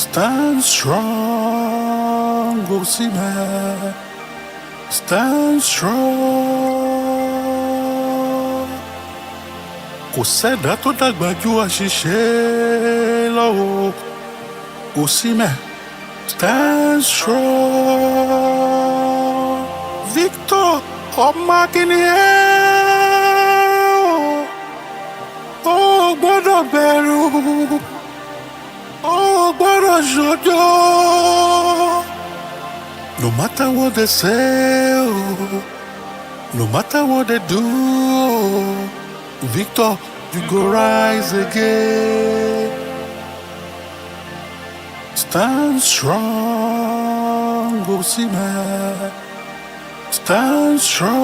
Stand strong, Osimhen. Stand strong. Kò sẹ́dá tó dàgbà ju àṣìṣe lọ o. Osimhen. Stand strong. Victor ọmọ akíní ẹ̀ o. Ó gbọ́dọ̀ bẹ̀rù. Ó gbọ́dọ̀ ṣojo. No matter what they say, oh, no matter what they do, oh, Victor, you go rise again. Stand strong, Osimhen. Stand strong.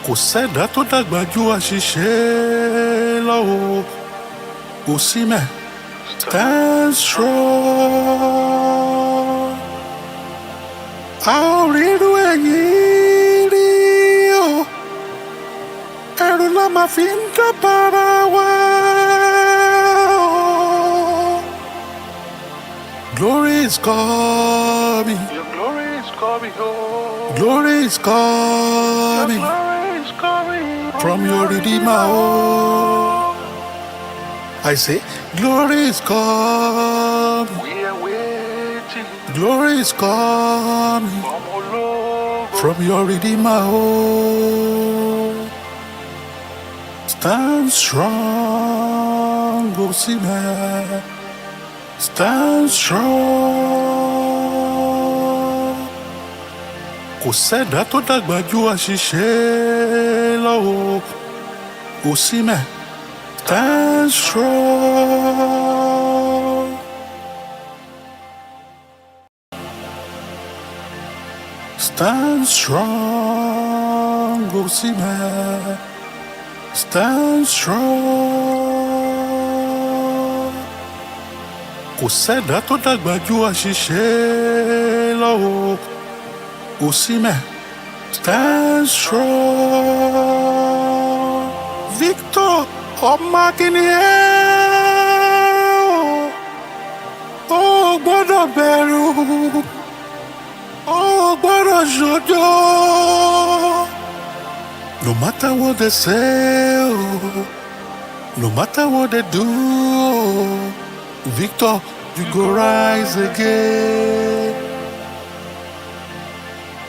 Kò sẹ́dá tó dàgbà ju àṣìṣe lọ o. Osimhen. Stand strong. A ò rírú ẹ̀yìn rí o. Ẹ̀rù la máa fi ń dábàrà wa o. Glory is coming. Your glory is coming, oh. Glory is coming. Your glory is coming From your Redeemer, oh. I say, glory is coming. We are waiting Glory is coming from all over. from your Redeemer, oh. Stand strong, Osimhen. Stand strong. Kò sẹ́dá tó dàgbà ju àṣìṣe lọ o. Osimhen. Stand strong. Stand strong, Osimhen. Stand strong. Kò sẹ́dá tó dàgbà ju àṣìṣe lọ o. Osimhen. Stand strong. Victor ọmọ akíní ẹ̀ o. Ó gbọ́dọ̀ bẹ̀rù. Ó gbọ́dọ̀ ṣojo. No matter what they say, oh, no matter what they do, oh, Victor, you go rise again.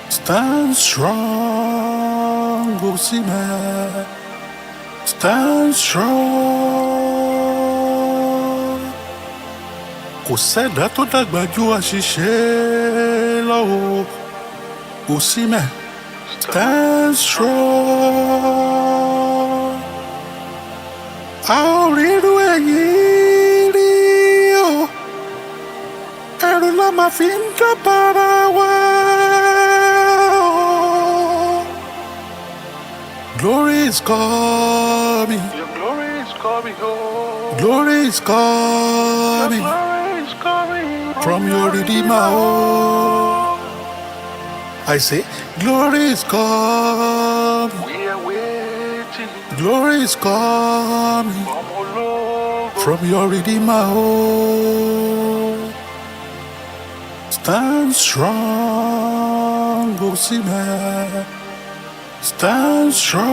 Stand strong, Osimhen. Stand strong. Kò sẹ́dá tó dàgbà ju àṣìṣe lọ o. Osimhen. Stand strong. A ò rírú ẹ̀yìn rí o. Ẹ̀rù la máa fi ń dábàrà wa o. Glory is coming. Your glory is coming, oh. Glory is Your coming glory is coming from your Redeemer, oh. I say, glory is coming. We are waiting Glory is coming from all over. from your Redeemer, oh. Stand strong, Osimhen. Stand strong.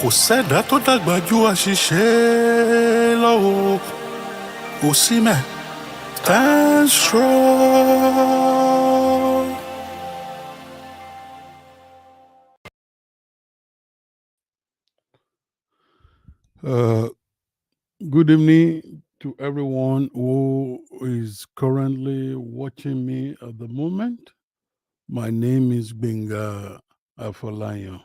Kò sẹ́dá tó dàgbà ju àṣìṣe lọ o. Osimhen. Stand strong. Good evening to everyone who is currently watching me at the moment. My name is Benga Afolayan.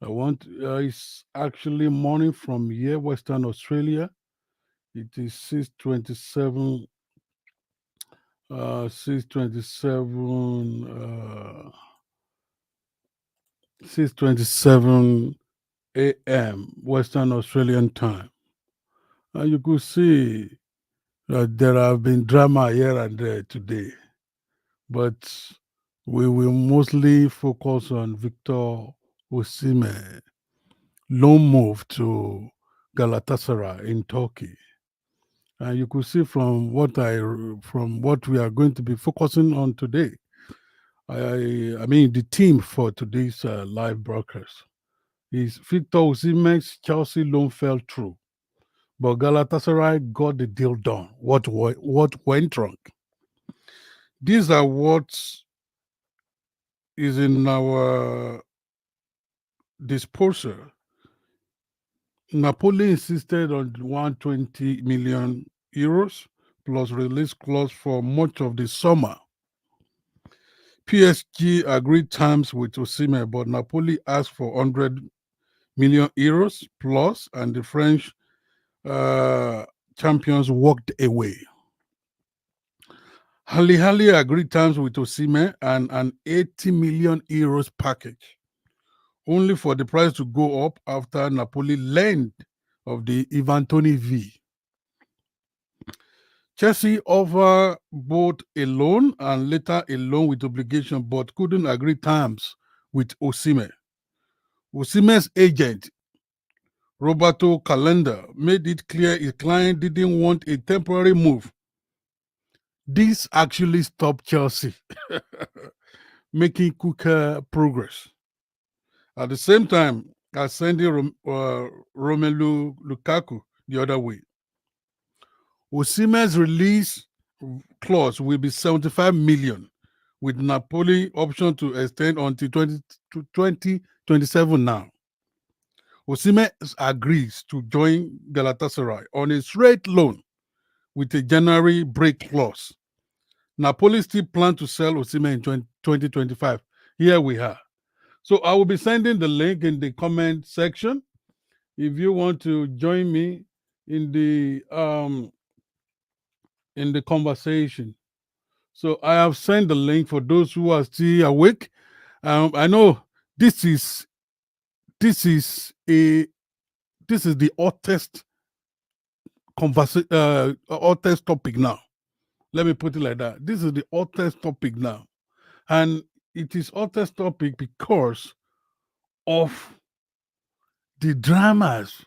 It's actually morning from here, Western Australia. It is 6:27, 6:27 a.m. Western Australian time. And you could see that there have been drama here and there today, but we will mostly focus on Victor Osimhen. loan move to Galatasaray in Turkey. And you could see from what we are going to be focusing on today. I mean the theme for today's live broadcast is Victor Osimhen's Chelsea loan fell through, but Galatasaray got the deal done. What went wrong? These are what is in our disposal. Napoli insisted on 120 million euros plus release clause for much of the summer. PSG agreed terms with Osimhen, but Napoli asked for 100 million euros plus, and the French uh, champions walked away. Hali agreed terms with Osimhen and an 80 million euros package, only for the price to go up after Napoli learned of the Ivan Toney V. Chelsea offered both a loan and later a loan with obligation, but couldn't agree terms with Osimhen. Osimhen's agent, Roberto Calenda, made it clear his client didn't want a temporary move. This actually stopped Chelsea making quicker progress. At the same time, as sending Romelu Lukaku the other way. Osimhen's release clause will be 75 million, with Napoli option to extend until 2027 now. Osimhen agrees to join Galatasaray on a straight loan with a January break clause. Napoli still plan to sell Osimhen in 2025. Here we are. So I will be sending the link in the comment section if you want to join me in the conversation. So I have sent the link for those who are still awake. I know this is this is a this is the hottest topic now. Let me put it like that. This is the hottest topic now, and it is hottest topic because of the dramas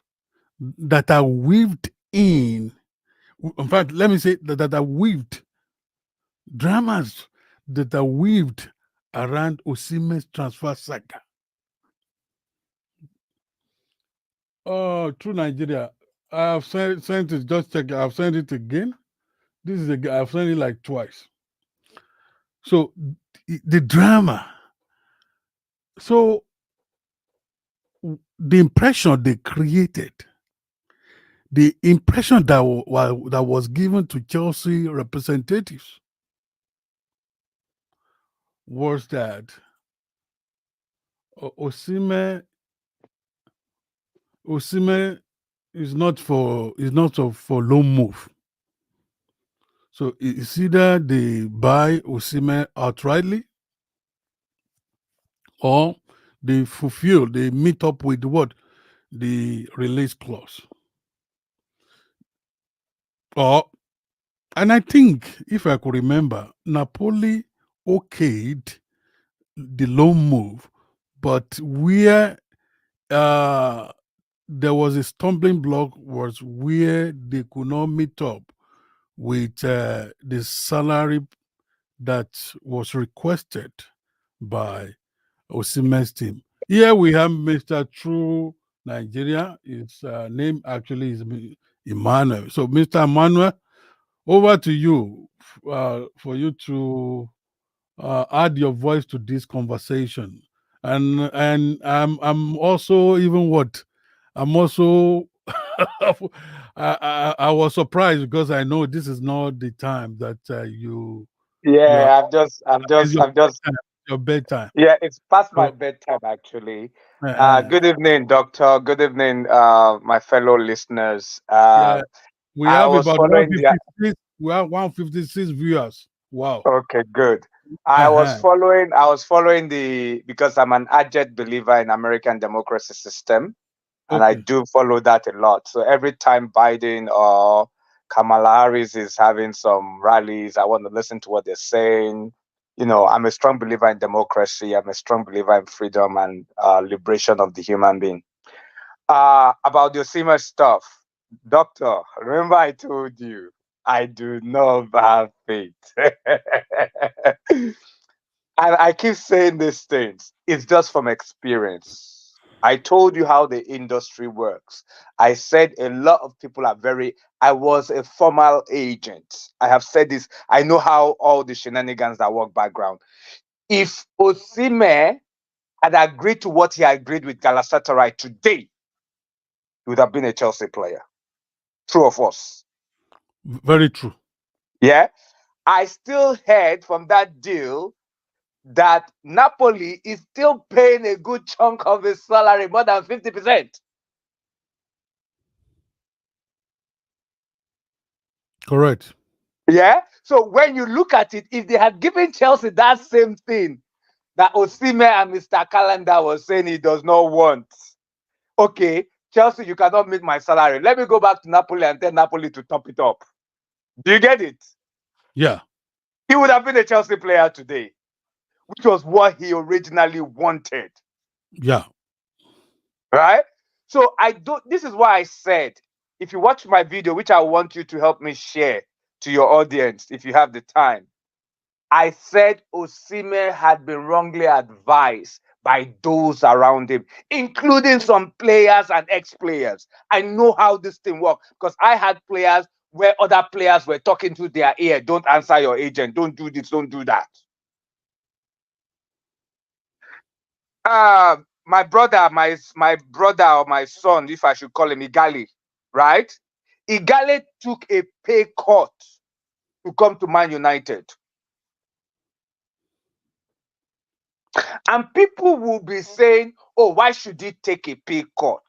that are weaved in. In fact, let me say that are weaved dramas that are weaved around Osimhen's transfer saga. Oh, through Nigeria. I have sent it, just check. I've sent it again. I've sent it like twice. So the drama. So the impression they created, the impression that was given to Chelsea representatives was that Osimhen is not for loan move. So it's either they buy Osimhen outrightly or they meet up with what? The release clause. Or, and I think, if I could remember, Napoli okayed the loan move, but where uh, there was a stumbling block was where they could not meet up with the salary that was requested by Osimhen's team. Here we have Mr. True Nigeria. His name actually is Emmanuel. So, Mr. Emmanuel, over to you for you to add your voice to this conversation. And I'm also even what I'm also I was surprised because I know this is not the time that you are. Yeah, It's your bedtime. Your bedtime. yeah, it's past my So bedtime actually. uh, Good evening, doctor. Good evening, my fellow listeners. yeah, we I have was about following the 156. We have 156 viewers. Wow. Okay, good. Uh-huh. I was following because I'm an ardent believer in American democracy system, and I Okay. do follow that a lot. So every time Biden or Kamala Harris is having some rallies, I want to listen to what they're saying. You know, I'm a strong believer in democracy. I'm a strong believer in freedom and liberation of the human being. About the Osimhen stuff, doctor. Remember, I told you I do not have faith, and I keep saying these things. It's just from experience. I told you how the industry works. I said a lot of people are very. I was a formal agent. I have said this. I know how all the shenanigans that work background. If Osimhen had agreed to what he agreed with Galatasaray today, he would have been a Chelsea player. True of us. Very true. Yeah. I still heard from that deal that Napoli is still paying a good chunk of his salary, more than 50%. Correct. Yeah. So when you look at it, if they had given Chelsea that same thing that Osimhen and Mr. Calendar was saying he does not want, okay, Chelsea, you cannot meet my salary. Let me go back to Napoli and tell Napoli to top it up. Do you get it? Yeah. He would have been a Chelsea player today, which was what he originally wanted. Yeah. Right? So I don't. This is why I said, if you watch my video, which I want you to help me share to your audience, if you have the time, I said Osimhen had been wrongly advised by those around him, including some players and ex-players. I know how this thing works because I had players where other players were talking to their ear. Don't answer your agent. Don't do this. Don't do that. My brother, my brother or my son, if I should call him Igali, right? Igali took a pay cut to come to Man United. And people will be saying, oh, why should he take a pay cut?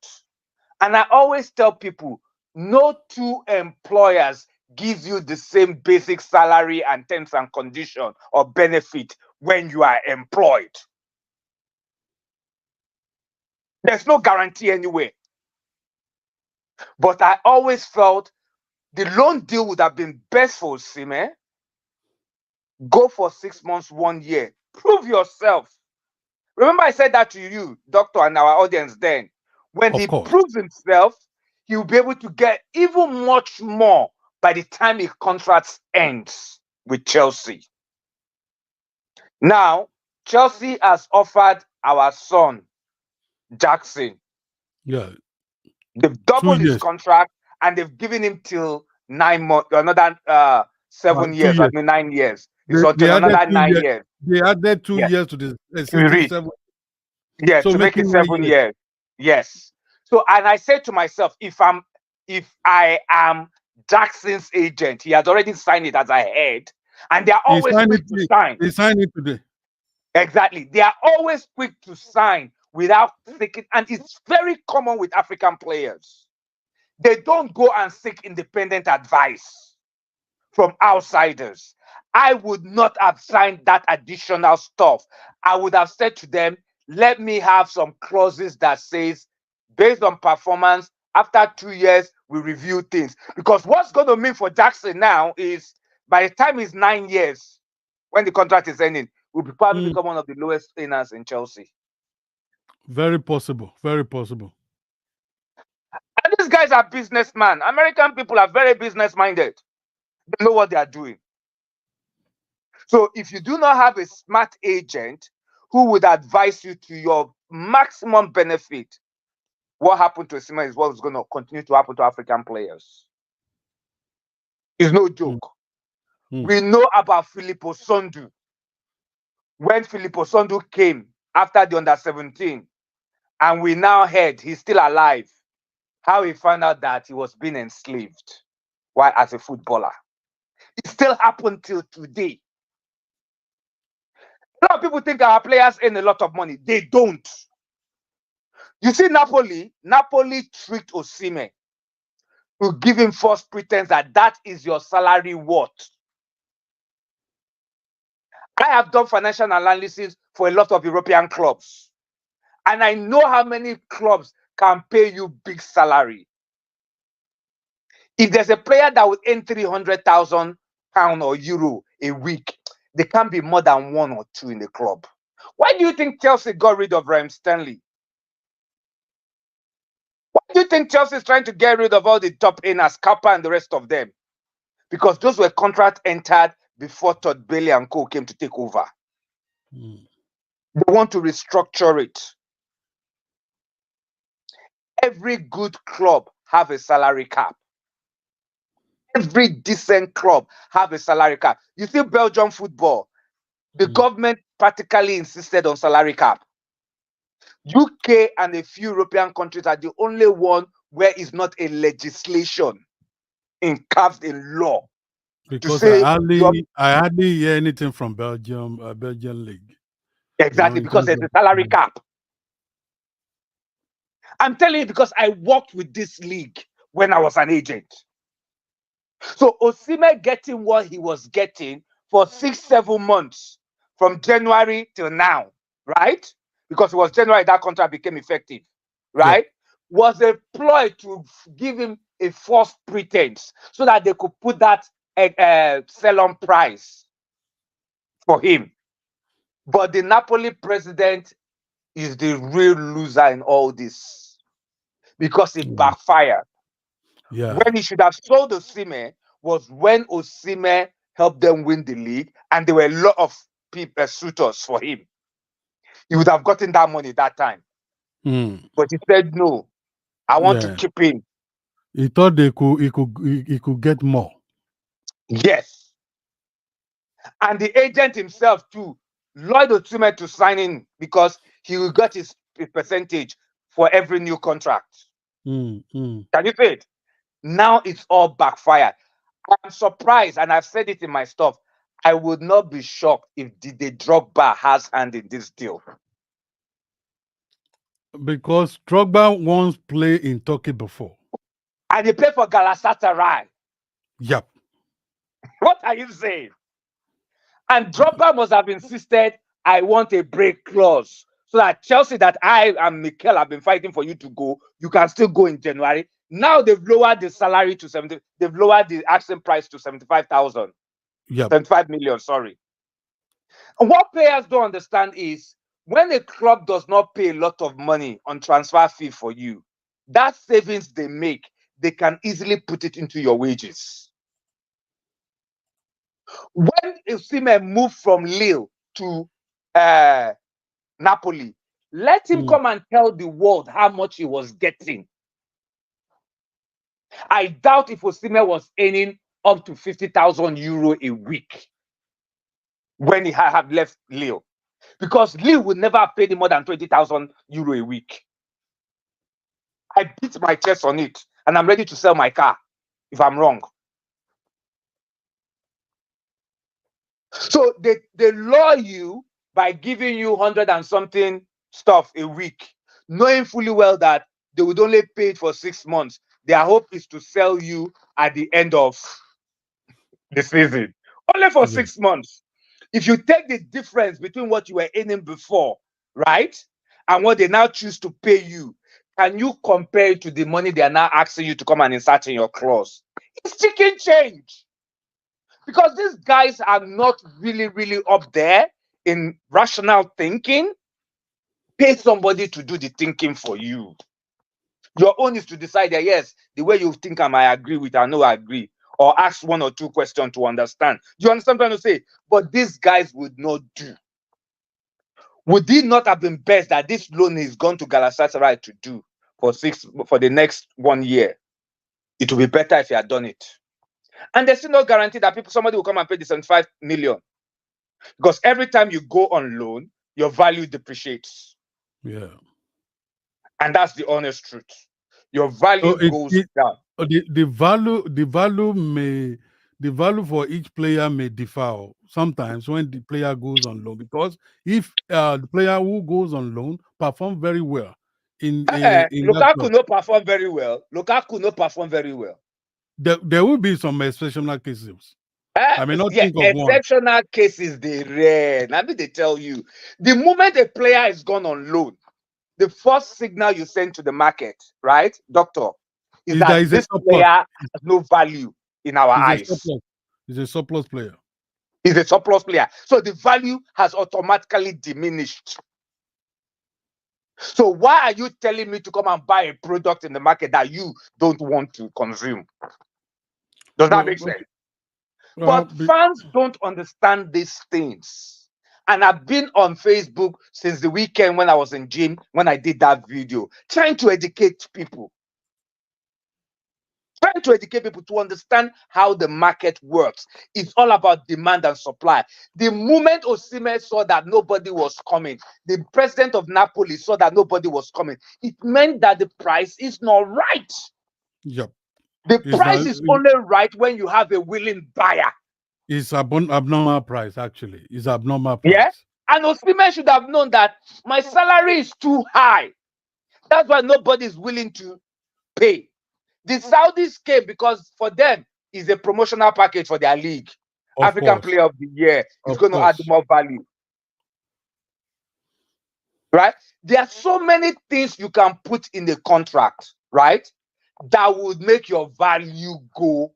And I always tell people, no two employers give you the same basic salary and terms and condition or benefit when you are employed. There's no guarantee anyway. But I always felt the loan deal would have been best for Osimhen. Go for 6 months, 1 year. Prove yourself. Remember, I said that to you, doctor, and our audience then. When Of he course. proves himself, he'll be able to get even much more by the time his contract ends with Chelsea. Now, Chelsea has offered our son, Jackson. Yeah. They've 2 doubled his years. contract and they've given him till 9 months, another 7 years, I 2 years. mean 9 years. It's They until added another two nine years. years. They added two Yeah, years to the we existing read. 7. Yeah, So to make it making nine 7 years. years. Yes. So, and I said to myself, if I am Jackson's agent, he has already signed it as I heard, and they are He always signed it. quick to sign. He signed it today. Exactly. They are always quick to sign without thinking, and it's very common with African players. They don't go and seek independent advice from outsiders. I would not have signed that additional stuff. I would have said to them, let me have some clauses that says, based on performance, after 2 years, we review things. Because what's going to mean for Jackson now is by the time he's 9 years, when the contract is ending, will probably Mm, become one of the lowest earners in Chelsea. very possible. Very possible. And these guys are businessmen. American people are very business minded. They know what they are doing. So if you do not have a smart agent who would advise you to your maximum benefit, what happened to Osimhen is what is going to continue to happen to African players. It's no Mm, joke. mm. We know about Filippo Sondu. When Filippo Sondu came after the under 17, and we now heard he's still alive, how he found out that he was being enslaved while as a footballer. It still happened till today. A lot of people think our players earn a lot of money. They don't. You see, Napoli tricked Osimhen to give him false pretense that is your salary worth. I have done financial analysis for a lot of European clubs, and I know how many clubs can pay you big salary. If there's a player that would earn 300,000 pound or euro a week, there can't be more than one or two in the club. Why do you think Chelsea got rid of Raheem Stanley? you think Chelsea is trying to get rid of all the top earners, Kappa and the rest of them? Because those were contracts entered before Todd Bailey and Co came to take over. Mm. They want to restructure it. Every good club have a salary cap. Every decent club have a salary cap. You see Belgium football, the government practically insisted on salary cap. UK and a few European countries are the only one where it's not a legislation carved in law to Because say I hardly hear anything from Belgian league. exactly In because terms there's of a salary cap. I'm telling you because I worked with this league when I was an agent. So Osimhen getting what he was getting for 6-7 months from January till now, right? Because it was January that contract became effective, Yep. right? Was a ploy to give him a false pretense so that they could put that sell-on price for him. But the Napoli president is the real loser in all this because it backfired. Yeah. When he should have sold Osimhen was when Osimhen helped them win the league, and there were a lot of people, suitors for him. He would have gotten that money that time. But he said, no, I want to Yeah. keep him. He thought he could get more. Yes. And the agent himself too, Lloyd Osimhen to sign in because he will get his percentage for every new contract. Can you say it? Now it's all backfired. I'm surprised, and I've said it in my stuff. I would not be shocked if the Drogba has hand in this deal. Because Drogba once played in Turkey before. And he played for Galatasaray. Yep. What are you saying? And Drogba must have insisted, I want a break clause. So that Chelsea, that I and Mikel have been fighting for you to go, you can still go in January. Now they've lowered the salary to 70, they've lowered the asking price to 75,000. Yep. 75 million, sorry. And what players don't understand is when a club does not pay a lot of money on transfer fee for you, that savings they make, they can easily put it into your wages. When Osimhen moved from Lille to Napoli, let him come and tell the world how much he was getting. I doubt if Osimhen was earning up to 50,000 euro a week when he had left Lille. Because Lille would never have paid him more than 20,000 euro a week. I beat my chest on it, and I'm ready to sell my car if I'm wrong. So they lure you by giving you 100 and something stuff a week, knowing fully well that they would only pay it for 6 months. Their hope is to sell you at the end of the season, only for 6 months. If you take the difference between what you were earning before, right, and what they now choose to pay you, can you compare it to the money they are now asking you to come and insert in your clause? It's chicken change. Because these guys are not really up there in rational thinking. Pay somebody to do the thinking for you. Your own is to decide that, yes, the way you think I agree with, I know I agree. Or ask 1 or 2 questions to understand. Do you understand what I'm trying to say? But these guys would not do. Would it not have been best that this loan is gone to Galatasaray to do for the next 1 year? It would be better if you had done it. And there's still no guarantee that somebody will come and pay the 75 million. Because every time you go on loan, your value depreciates. Yeah. And that's the honest truth. Your value goes down. The value for each player may differ sometimes when the player goes on loan, because if the player who goes on loan perform very well in that Lukaku club, no perform very well. there will be some exceptional cases. I may not Yeah, think of one. exceptional cases they rare. Now they tell you, the moment a player is gone on loan, the first signal you send to the market, right, doctor, is Is that that is a this surplus? player has no value in our Is a eyes. surplus? Is a surplus player? Is a surplus player. So the value has automatically diminished. So why are you telling me to come and buy a product in the market that you don't want to consume? Does that No, make sense? uh, But be- fans don't understand these things. And I've been on Facebook since the weekend when I was in gym, when I did that video, trying to educate people. Trying to educate people to understand how the market works. It's all about demand and supply. The moment Osimhen saw that nobody was coming, the president of Napoli saw that nobody was coming, it meant that the price is not right. yeah, The it's price a is only right when you have a willing buyer. it's abnormal price actually. It's abnormal Yeah. price. And Osimhen should have known that my salary is too high. That's why nobody is willing to pay. The Saudis came because for them is a promotional package for their league. Of African course, Player of the Year is of going to add course. more value, right? There are so many things you can put in the contract, right? That would make your value go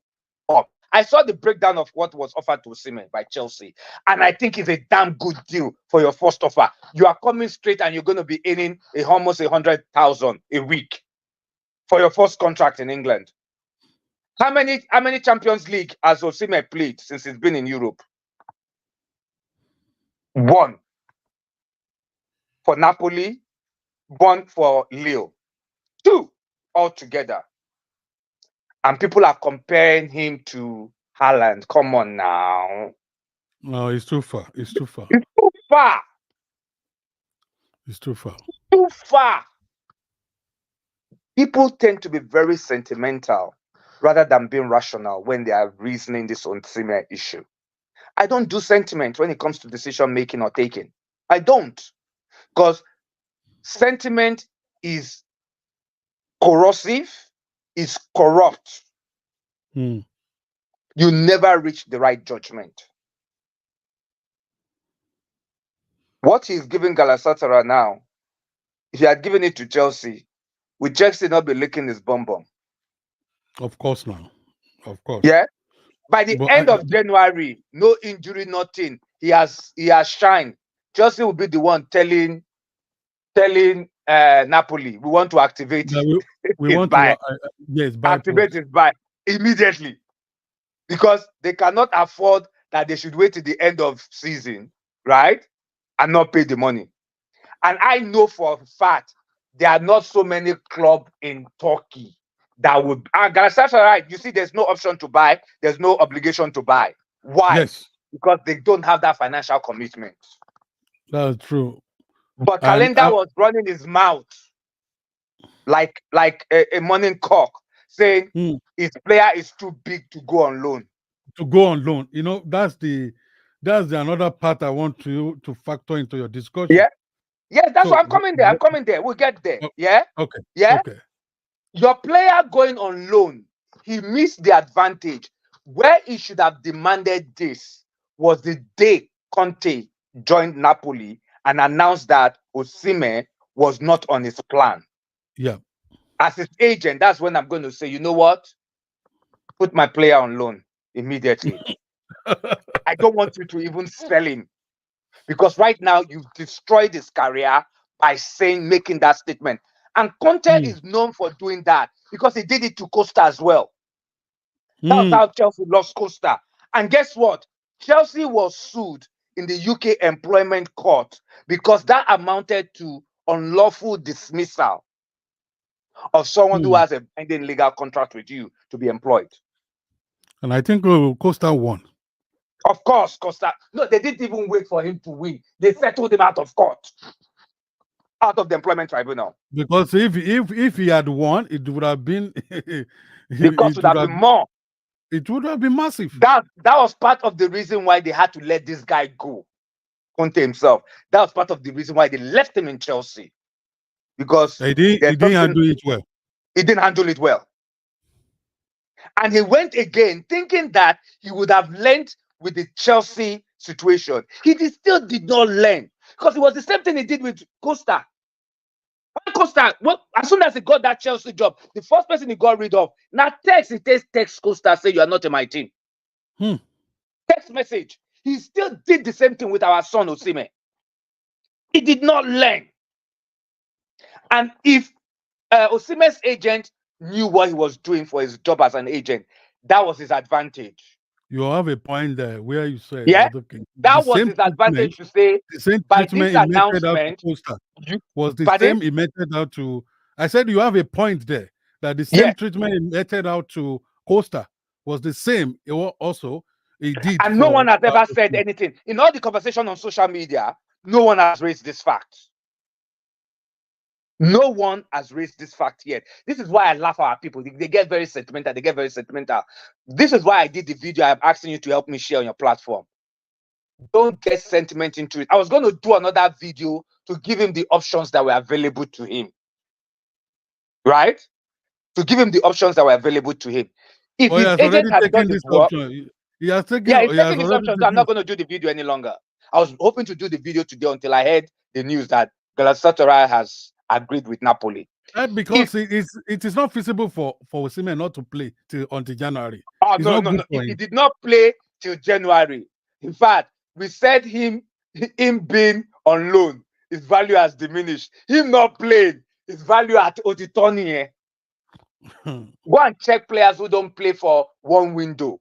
up. I saw the breakdown of what was offered to Osimhen by Chelsea, and I think it's a damn good deal for your first offer. You are coming straight, and you're going to be earning almost 100,000 a week for your first contract in England. How many Champions League has Osimhen played since he's been in Europe? One for Napoli, one for Lille, two altogether. And people are comparing him to Haaland. Come on now. No, it's too far. It's too far. It's too far. It's too far. Too far. People tend to be very sentimental rather than being rational when they are reasoning this Osimhen issue. I don't do sentiment when it comes to decision making or taking. I don't. Because sentiment is corrosive, is corrupt. Hmm. You never reach the right judgment. What he's giving Galatasaray now, if he had given it to Chelsea, would Chelsea not be licking his bum bum? Of course now. Of course. Yeah. By the But end of January, no injury, nothing. He has shined. Chelsea will be the one telling Napoli, we want to activate that we his want to buy, yes, buy activate plus. his buy immediately, because they cannot afford that they should wait till the end of season, right, and not pay the money. And I know for a fact there are not so many clubs in Turkey that would. Galatasaray, right? You see, there's no option to buy. There's no obligation to buy. Why? Yes, Because they don't have that financial commitment. that's true. But And Calendar was running his mouth like a morning cock, saying hmm, his player is too big to go on loan. to go on loan, that's the another part I want to factor into your discussion. Yeah, yes, that's why So I'm coming there. I'm coming there. We'll get there. o- Yeah, okay, yeah. okay. Your player going on loan, he missed the advantage. Where he should have demanded this was the day Conte joined Napoli and announced that Osimhen was not on his plan. Yeah. As his agent, that's when I'm going to say, you know what? Put my player on loan immediately. I don't want you to even sell him, because right now you've destroyed his career by making that statement. And Conte Hmm, is known for doing that because he did it to Costa as well. That was hmm, how Chelsea lost Costa. And guess what? Chelsea was sued in the UK Employment Court because that amounted to unlawful dismissal of someone who hmm. has a binding legal contract with you to be employed. And I think Costa won Of course, Costa. No, they didn't even wait for him to win. They settled him out of court, out of the employment tribunal. because if he had won, it would have been The cost it would would have have been more. been massive. That was part of the reason why they had to let this guy go, Conte himself. That was part of the reason why they left him in Chelsea, because He there's didn't something handle it well. he didn't handle it well. And he went again thinking that he would have learned with the Chelsea situation. Still did not learn, because it was the same thing he did with Costa. When Costa, as soon as he got that Chelsea job, the first person he got rid of, now text Costa, say you are not in my team. Hmm. Text message. He still did the same thing with our son Osimhen. He did not learn. And if Osimhen's agent knew what he was doing for his job as an agent, that was his advantage. You have a point there where you said Yeah, that okay, that was his advantage to say, the same by this treatment he meted out to announcement, Costa you, was the pardon? same he meted out to. I said you have a point there that the Yeah, same treatment he meted out to Costa was the same. Also, he did and no for one has ever said Osimhen. anything. In all the conversation on social media, no one has raised this fact. No one has raised this fact yet. This is why I laugh at our people. They get very sentimental. They get very sentimental. This is why I did the video. I'm asking you to help me share on your platform. Don't get sentiment into it. I was going to do another video to give him the options that were available to him. Right? To give him the options that were available to him. If Oh, he his has agent already had done taken the this work, option. He has taken. yeah, he's He has taking his already options. So I'm taken. not going to do the video any longer. I was hoping to do the video today until I heard the news that Galatasaray has agreed with Napoli. Because If it is not feasible for Osimhen not to play till until January. Oh It's no, not no, good no. for He him. did not play till January. In fact, we said him being on loan, his value has diminished. Him not playing, his value at Otitoni. Go and check players who don't play for one window,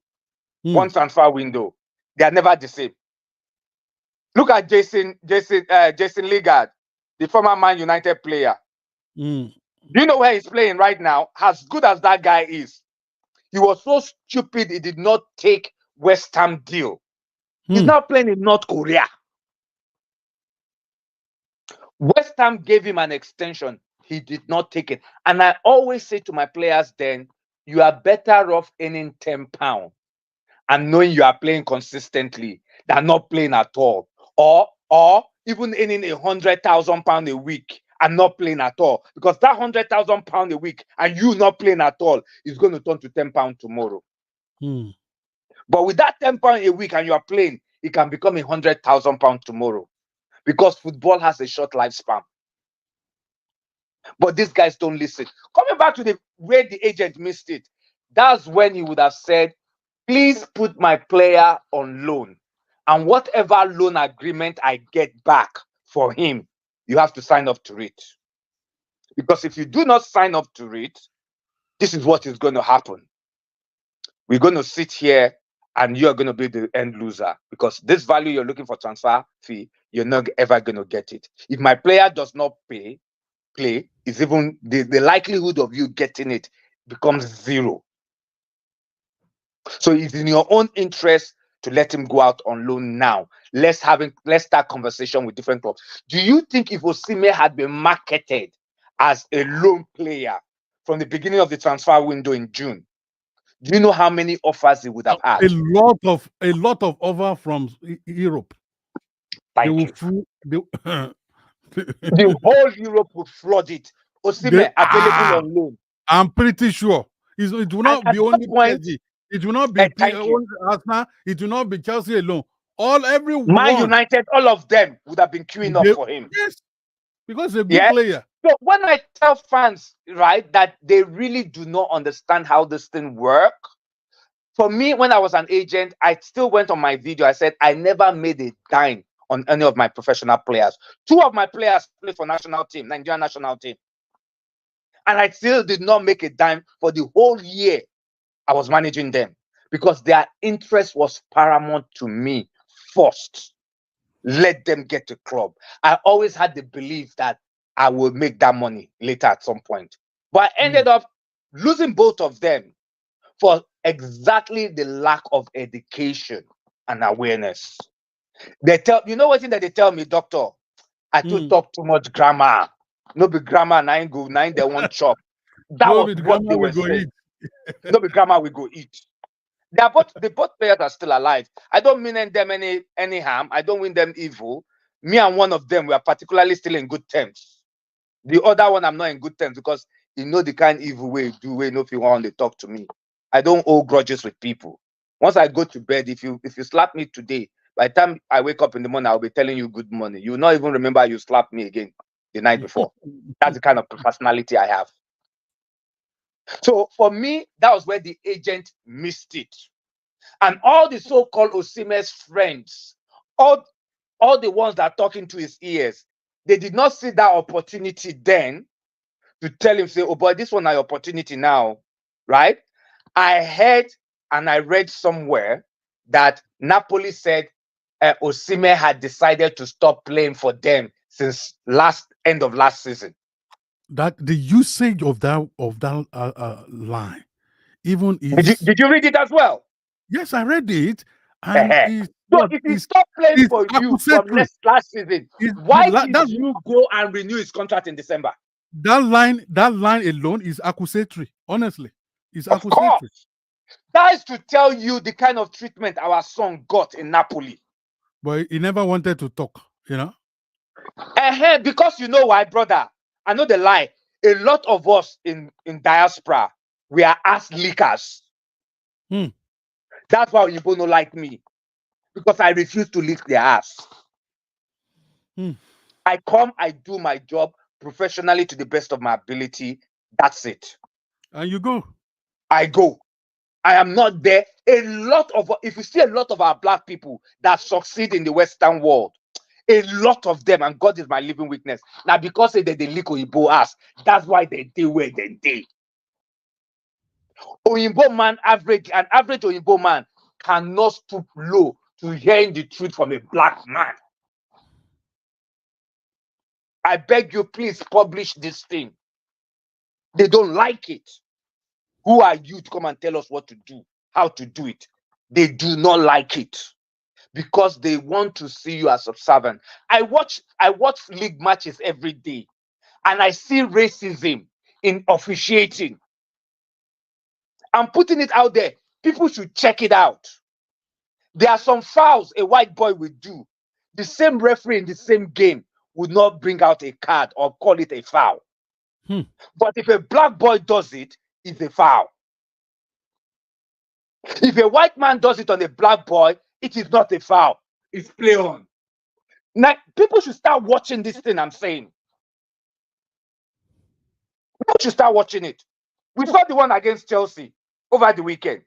one transfer window. They are never the same. Look at Jason Lingard, the former Man United player. Mm. Do you know where he's playing right now? As good as that guy is, he was so stupid he did not take West Ham deal. He's Mm. now playing in North Korea. West Ham gave him an extension. He did not take it. And I always say to my players then, you are better off earning £10 and knowing you are playing consistently than not playing at all. Or even earning £100,000 a week and not playing at all. Because that £100,000 a week and you not playing at all is going to turn to £10 tomorrow. Mm. But with that £10 a week and you are playing, it can become £100,000 tomorrow. Because football has a short lifespan. But these guys don't listen. Coming back to the way the agent missed it, that's when he would have said, please put my player on loan. And whatever loan agreement I get back for him, you have to sign up to it. Because if you do not sign up to it, this is what is going to happen. We're going to sit here and you're going to be the end loser because this value you're looking for transfer fee, you're not ever going to get it. If my player does not play, is even the likelihood of you getting it becomes zero. So it's in your own interest to let him go out on loan now. Let's start conversation with different clubs. Do you think if Osimhen had been marketed as a loan player from the beginning of the transfer window in June, do you know how many offers he would have had? A lot of offer from Europe. They Thank will you. The whole Europe will flood it. they Osimhen available on loan. I'm pretty sure it will And not at be that only point, PSG. It will not be thank you. only Arsenal. It will not be Chelsea alone. Man Everyone. United, all of them would have been queuing up They, for him. yes, because he's a good Yeah. player. So when I tell fans, right, that they really do not understand how this thing works, for me, when I was an agent, I still went on my video. I said I never made a dime on any of my professional players. Two of my players play for national team, Nigerian national team. And I still did not make a dime for the whole year I was managing them because their interest was paramount to me first. Let them get to club. I always had the belief that I will make that money later at some point. But I ended up losing both of them for exactly the lack of education and awareness. They tell you know what thing that they tell me, doctor? I too talk too much grammar. No be grammar, nine go, nine they want chop. That No, was with what Gamma they we were go saying. eat. No be grammar, we go eat. The both players are still alive. I don't mean them any harm. I don't mean them evil. Me and one of them we are particularly still in good terms. The other one I'm not in good terms because you know the kind evil way you do, way no if you want to talk to me. I don't hold grudges with people. Once I go to bed, if you slap me today, by the time I wake up in the morning, I'll be telling you good morning. You will not even remember you slapped me again the night before. That's the kind of personality I have. So for me, that was where the agent missed it. And all the so-called Osimhen's friends, all the ones that are talking to his ears, they did not see that opportunity then to tell him, say, oh boy, this one an opportunity now, right? I heard and I read somewhere that Napoli said Osimhen had decided to stop playing for them since end of last season. That the usage of that line even Did you is, did you read it as well? yes, I read it, and Uh-huh. is So what if he stopped playing is for you from accusatory. last season, Is why did that you go and renew his contract in December? that line alone is accusatory. Honestly, it's Of accusatory. course. That is to tell you the kind of treatment our son got in Napoli. But he never wanted to talk. Because you know why, brother? I know the lie. A lot of us in diaspora, we are ass leakers. Hmm. That's why you don't like me. Because I refuse to leak their ass. Hmm. I come, I do my job professionally to the best of my ability. That's it. And you go. I go. I am not there. If you see a lot of our black people that succeed in the Western world, a lot of them, and God is my living witness. Now, because they lick Oyibo ass, that's why they do where they do. Oyinbo man, an average Oyinbo man cannot stoop low to hearing the truth from a black man. I beg you, please publish this thing. They don't like it. Who are you to come and tell us what to do, how to do it? They do not like it because they want to see you as subservient. I watch league matches every day, and I see racism in officiating. I'm putting it out there. People should check it out. There are some fouls a white boy would do. The same referee in the same game would not bring out a card or call it a foul. Hmm. But if a black boy does it, it's a foul. If a white man does it on a black boy, it is not a foul. It's play on. Now, people should start watching this thing I'm saying. People should start watching it. We saw the one against Chelsea over the weekend.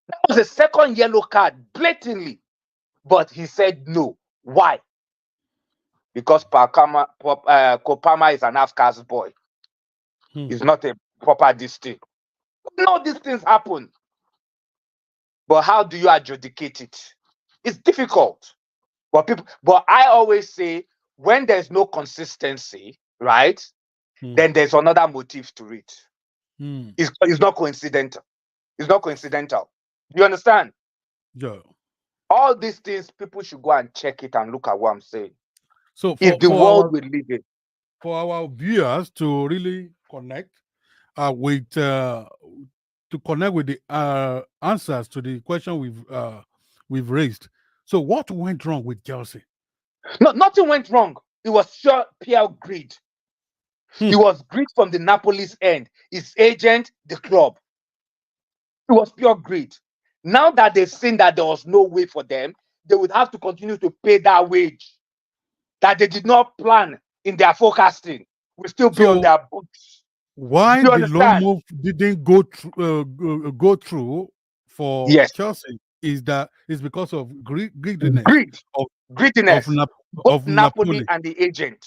That was a second yellow card, blatantly. But he said no. Why? Because Kopama is an half-caste boy. Hmm. He's not a proper distinct. No, these things happen. But how do you adjudicate it? It's difficult. But I always say, when there's no consistency, right? Hmm. Then there's another motive to it. Hmm. It's not coincidental. It's not coincidental. Do you understand? Yeah. All these things, people should go and check it and look at what I'm saying. So It's for the for world our we live in. for our viewers to really connect with the answers to the question we've raised. So what went wrong with Chelsea? No, nothing went wrong. It was pure greed. Hmm. It was greed from the Napoli's end. His agent, the club. It was pure greed. Now that they've seen that there was no way for them, they would have to continue to pay that wage that they did not plan in their forecasting. Will still be on So their books. why Do you the loan understand? move didn't go through for Yes. Chelsea is because of greediness Greed, of of greediness, Nap- both of Napoli Napoli and the agent.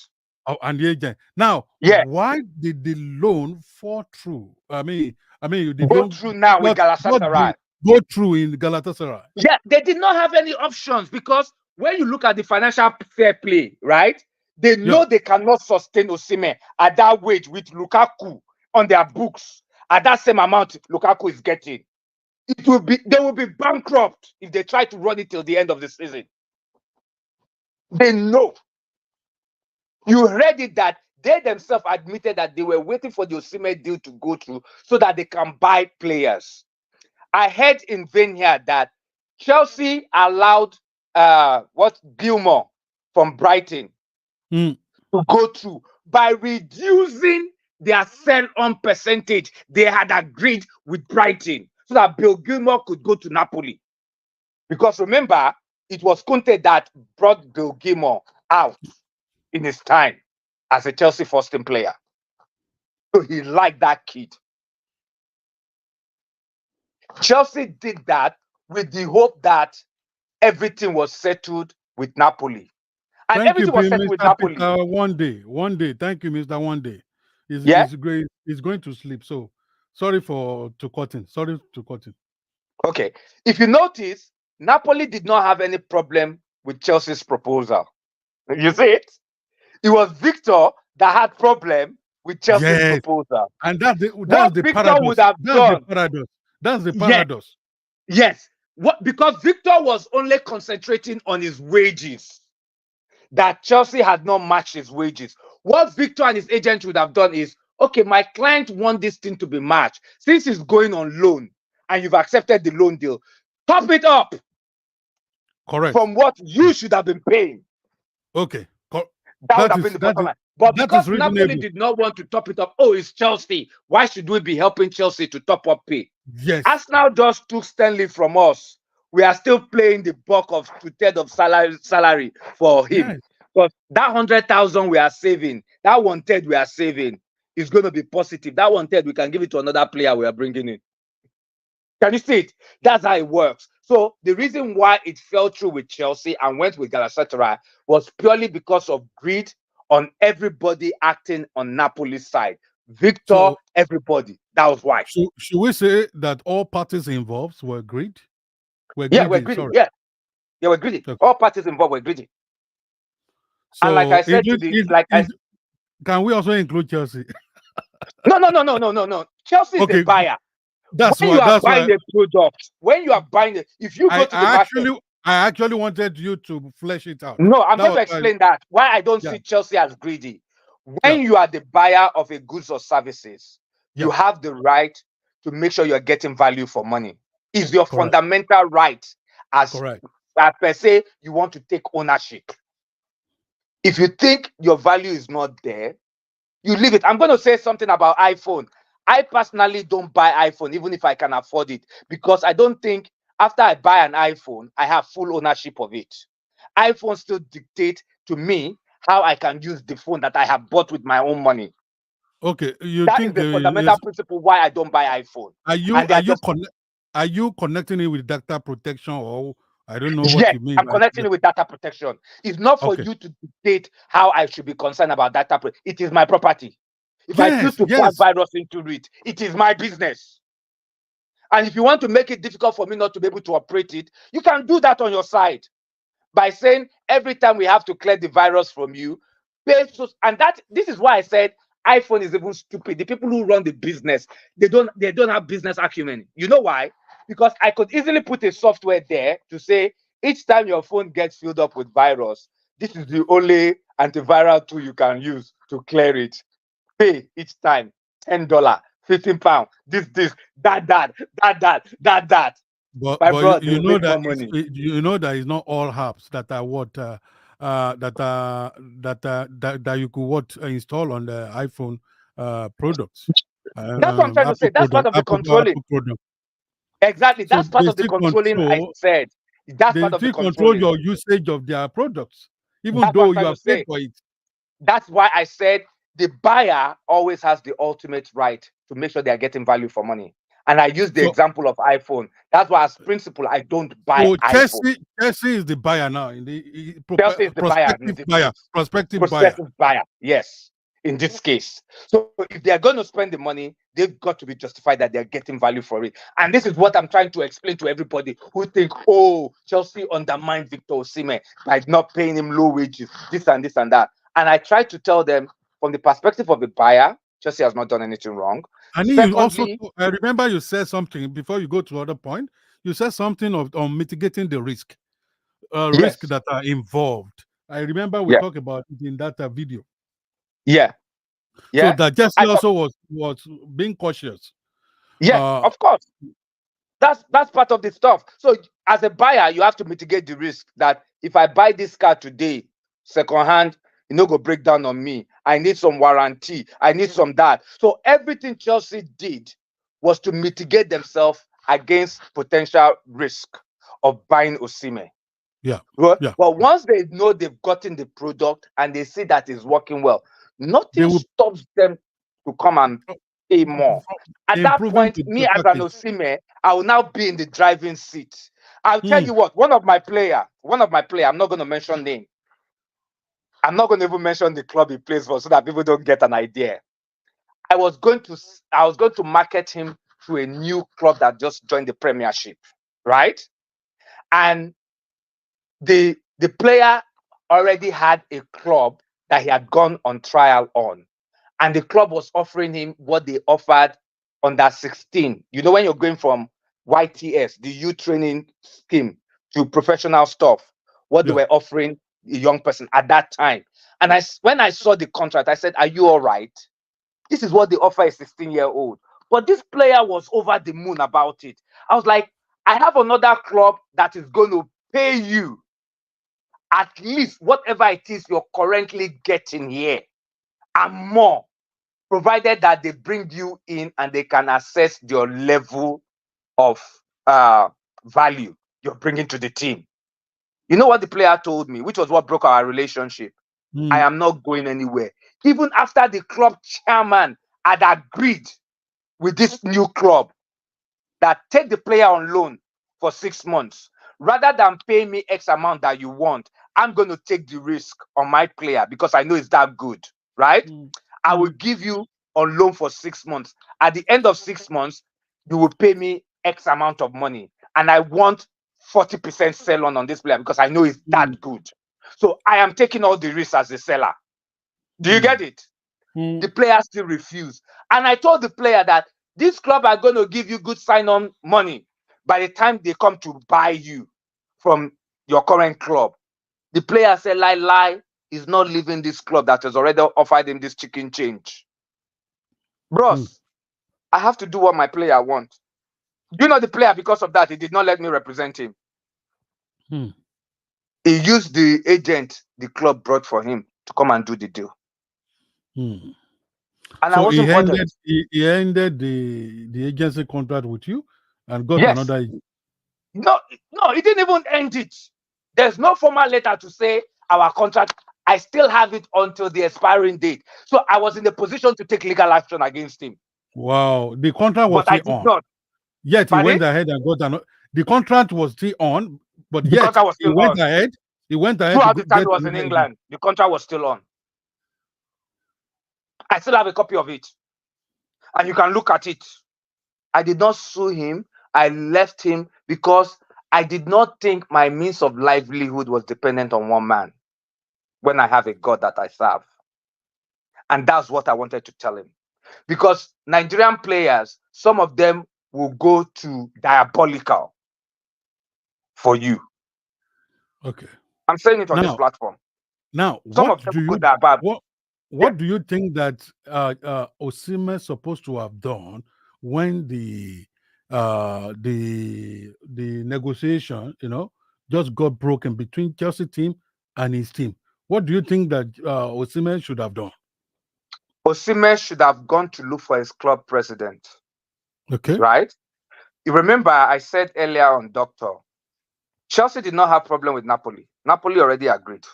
and the agent. Now, Yeah, why did the loan fall through? I mean, the go loan through now with Galatasaray. go through in Galatasaray. Yeah, they did not have any options because when you look at the financial fair play, right? They Yeah. know they cannot sustain Osimhen at that wage with Lukaku on their books at that same amount Lukaku is getting. They will be bankrupt if they try to run it till the end of the season. They know. You heard it that they themselves admitted that they were waiting for the Osimhen deal to go through so that they can buy players. I heard in vain here that Chelsea allowed Gilmore from Brighton Hmm. to go through by reducing their sell-on percentage they had agreed with Brighton so that Bill Gilmore could go to Napoli. Because remember, it was Conte that brought Bill Gilmore out in his time as a Chelsea first-team player. So he liked that kid. Chelsea did that with the hope that everything was settled with Napoli. And Thank you, everything was settled with Mr. Napoli. Peter. One day. Thank you, Mr. One day. Yeah. He's great. He's going to sleep. So sorry for to cutting. Sorry to cutting. Okay. If you notice, Napoli did not have any problem with Chelsea's proposal. You see it? It was Victor that had problem with Chelsea's Yes, proposal. and that's What the Victor would paradox. have That's the done, paradox. That's the yes, paradox. yes. What, because Victor was only concentrating on his wages, that Chelsea had not matched his wages. What Victor and his agent would have done is, okay, my client want this thing to be matched. Since he's going on loan and you've accepted the loan deal, top it up Correct. from what you should have been paying. Okay. That would That have is been the that bottom is line. But that because is Napoli reasonable. did not want to top it up, oh, it's Chelsea. Why should we be helping Chelsea to top up pay? Yes. Arsenal just took Stanley from us. We are still playing the bulk of 2/3 of salary for him. Yes. But that 100,000 we are saving, that 1/3 we are saving is going to be positive. That 1/3 we can give it to another player we are bringing in. Can you see it? That's how it works. So the reason why it fell through with Chelsea and went with Galatasaray was purely because of greed on everybody acting on Napoli's side. Victor, So everybody. That was why. should we say that all parties involved were greed? Were Yeah, we're greedy, greedy. sorry. Yeah, yeah, we're greedy. Okay. All parties involved were greedy. And like I So said to the like I can we also include Chelsea? no. Chelsea is a Okay, buyer. When you are that's why buying a product, when you are buying it, if you go to the market. I actually wanted you to flesh it out. No, I'm That going was to why, explain that. Why I don't yeah, see Chelsea as greedy. yeah, When you are the buyer of a goods or services, you yeah, have the right to make sure you're getting value for money. It's your correct, fundamental right as correct. per se you want to take ownership. If you think your value is not there, you leave it. I'm going to say something about iPhone. I personally don't buy iPhone, even if I can afford it, because I don't think after I buy an iPhone, I have full ownership of it. iPhone still dictate to me how I can use the phone that I have bought with my own money. Okay, you That is think the fundamental is principle why I don't buy iPhone. are you And they are just, are you connecting it with data protection, or I don't know what yes, you mean I'm by connecting that. it with data protection. It's not for Okay. you to dictate how I should be concerned about data. It is my property. If I choose Yes, to pass yes. virus into it, it is my business. And if you want to make it difficult for me not to be able to operate it, you can do that on your side by saying every time we have to clear the virus from you, and that this is why I said iPhone is even stupid. The people who run the business, they don't have business acumen. You know why? Because I could easily put a software there to say each time your phone gets filled up with virus, this is the only antiviral tool you can use to clear it. Pay each time $10, £15, this, that. My But brother, they you will know make that more money. you know that it's not all apps that are that you could install on the iPhone products, That's what I'm trying to say. That's part of the controlling. Apple product. Exactly. So That's part of the controlling I said. That's part they of the still control controlling. your usage of their products, even That's what I'm though you trying to have paid say. for it. That's why I said the buyer always has the ultimate right to make sure they are getting value for money. And I use the So example of iPhone. That's why, as principle, I don't buy so iPhone. Chelsea is the buyer now in Chelsea is the buyer in this case. prospective buyer. Prospective buyer, yes, in this case. So if they are going to spend the money, they've got to be justified that they're getting value for it. And this is what I'm trying to explain to everybody who think, oh, Chelsea undermined Victor Osimhen by not paying him low wages, this and that. And I try to tell them from the perspective of the buyer, Chelsea has not done anything wrong. And then you also, Secondly, I remember you said something before you go to other point. You said something on mitigating the risk yes, that are involved. I remember we yeah, talked about it in that video. yeah, So yeah. that Jesse I thought, also was being cautious. yes, Uh, of course. That's part of the stuff. So as a buyer, you have to mitigate the risk that if I buy this car today, secondhand, it no go break down on me. I need some warranty. I need some that. So everything Chelsea did was to mitigate themselves against potential risk of buying Osimhen. yeah, yeah. But once they know they've gotten the product and they see that it's working well, They nothing will stops them to come and pay more. At that improving point, me the as an package. Osimhen, I will now be in the driving seat. I'll tell Mm, you what, one of my player, I'm not going to mention name. I'm not going to even mention the club he plays for so that people don't get an idea. I was going to market him to a new club that just joined the Premiership, right? And the player already had a club that he had gone on trial on, and the club was offering him what they offered under 16. You know, when you're going from YTS, the youth training scheme, to professional stuff, what they Yeah. were offering a young person at that time. And when I saw the contract, I said, "Are you all right? This is what they offer a 16-year-old." But this player was over the moon about it. I was like, I have another club that is going to pay you at least whatever it is you're currently getting here and more, provided that they bring you in and they can assess your level of value you're bringing to the team. You know what the player told me, which was what broke our relationship? I Mm. am not going anywhere. Even after the club chairman had agreed with this new club that take the player on loan for 6 months, rather than pay me X amount that you want, I'm going to take the risk on my player because I know it's that good, right? Mm. I will Mm. give you on loan for 6 months. At the end of 6 months, you will pay me X amount of money. And I want 40% sell on this player because I know it's Mm. that good. So I am taking all the risks as a seller. Do you Mm. get it? The Mm. player still refused. And I told the player that this club are going to give you good sign-on money by the time they come to buy you from your current club. The player said, lie, he's not leaving this club that has already offered him this chicken change. Mm. Bros, I have to do what my player wants. You know the player, because of that, he did not let me represent him. Mm. He used the agent the club brought for him to come and do the deal. Mm. And I So wasn't bothered. he ended the agency contract with you and got Yes. another agent. No, no, he didn't even end it. There's no formal letter to say our contract. I still have it until the expiring date. So I was in a position to take legal action against him, Wow. The contract was but I still did on. not. Yet he Pardon? went ahead and got another. The contract was still on, but The yet contract was he still went on. ahead. He went ahead to Throughout the time get he was in another agent. England, the contract was still on. I still have a copy of it, and you can look at it. I did not sue him. I left him because I did not think my means of livelihood was dependent on one man when I have a God that I serve. And that's what I wanted to tell him. Because Nigerian players, some of them will go to diabolical for you. Okay. I'm saying it on this Now, platform. now, Some of them will go diabolical. what Yeah. what do you think that Osimhen supposed to have done when the negotiation, just got broken between Chelsea team and his team? What do you think that Osimhen should have done? Osimhen should have gone to look for his club president, Okay. right? You remember I said earlier on, Doctor, Chelsea did not have problem with Napoli. Napoli already agreed.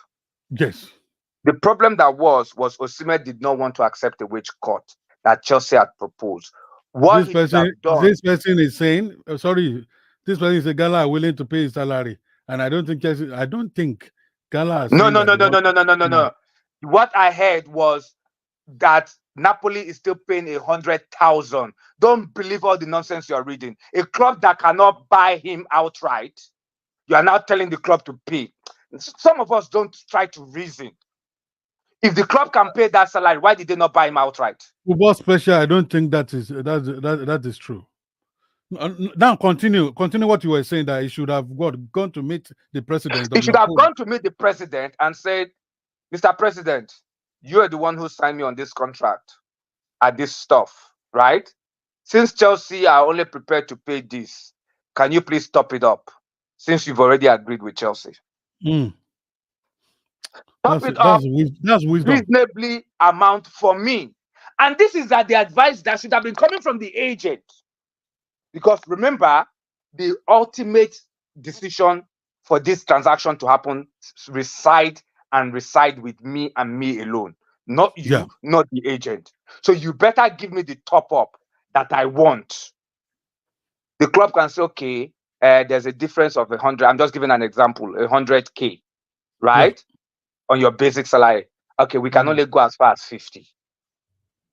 Yes. The problem that was Osimhen did not want to accept the wage cut that Chelsea had proposed. What This he should person, have done. this person is saying, sorry, this person is a Gala are willing to pay his salary, and I don't think Gala are No, saying no, that no, they no, want. no, no, no, no, no, Mm. no. What I heard was that Napoli is still paying 100,000. Don't believe all the nonsense you're reading. A club that cannot buy him outright, you are now telling the club to pay. Some of us don't try to reason. If the club can pay that salary, why did they not buy him outright? Football special. I don't think that is true. Now continue what you were saying that he should have gone to meet the president He of should have Napoli. gone to meet the president and said, Mr. President, you are the one who signed me on this contract at this stuff, right? Since Chelsea are only prepared to pay this, can you please top it up? Since you've already agreed with Chelsea, Mm. top it up That's wisdom. reasonably amount for me. And this is the advice that should have been coming from the agent. Because remember, the ultimate decision for this transaction to happen reside with me and me alone, not Yeah. you, not the agent. So you better give me the top up that I want. The club can say, okay, there's a difference of 100. I'm just giving an example, 100K, Yeah. right? On your basic salary. Okay, we can Mm. only go as far as 50.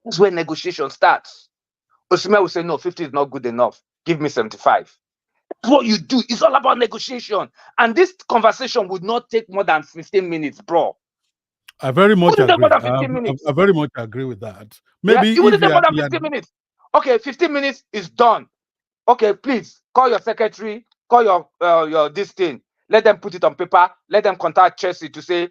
That's where negotiation starts. Osimhen will say, no, 50 is not good enough. Give me 75. That's what you do. It's all about negotiation. And this conversation would not take more than 15 minutes, bro. I very much Wouldn't take more agree. than 15 minutes. I very much agree with that. Yeah, Maybe it if wouldn't take more than he had 15 minutes. Okay, 15 minutes is done. Okay, please call your secretary, call your this thing. Let them put it on paper. Let them contact Chelsea to say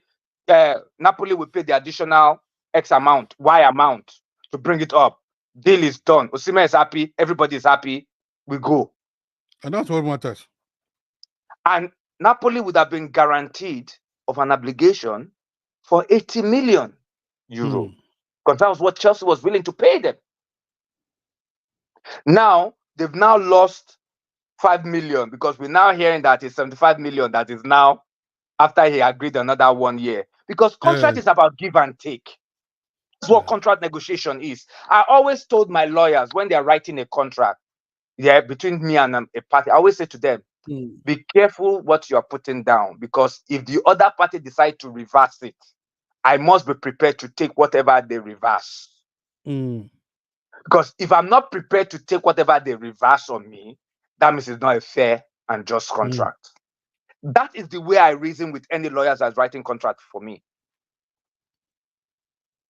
Napoli will pay the additional X amount, Y amount to bring it up. Deal is done. Osimhen is happy. Everybody is happy. We go. and that's what matters. And Napoli would have been guaranteed of an obligation for 80 million euro Hmm. because that was what Chelsea was willing to pay them. Now they've now lost 5 million because we're now hearing that it's 75 million that is now after he agreed another 1 year. Because contract Yes. is about give and take. That's what Yeah. contract negotiation is. I always told my lawyers when they're writing a contract, yeah, between me and a party, I always say to them, Hmm. be careful what you're putting down because if the other party decide to reverse it, I must be prepared to take whatever they reverse. Hmm. Because if I'm not prepared to take whatever they reverse on me, that means it's not a fair and just Hmm. contract. That is the way I reason with any lawyers that's writing contract for me.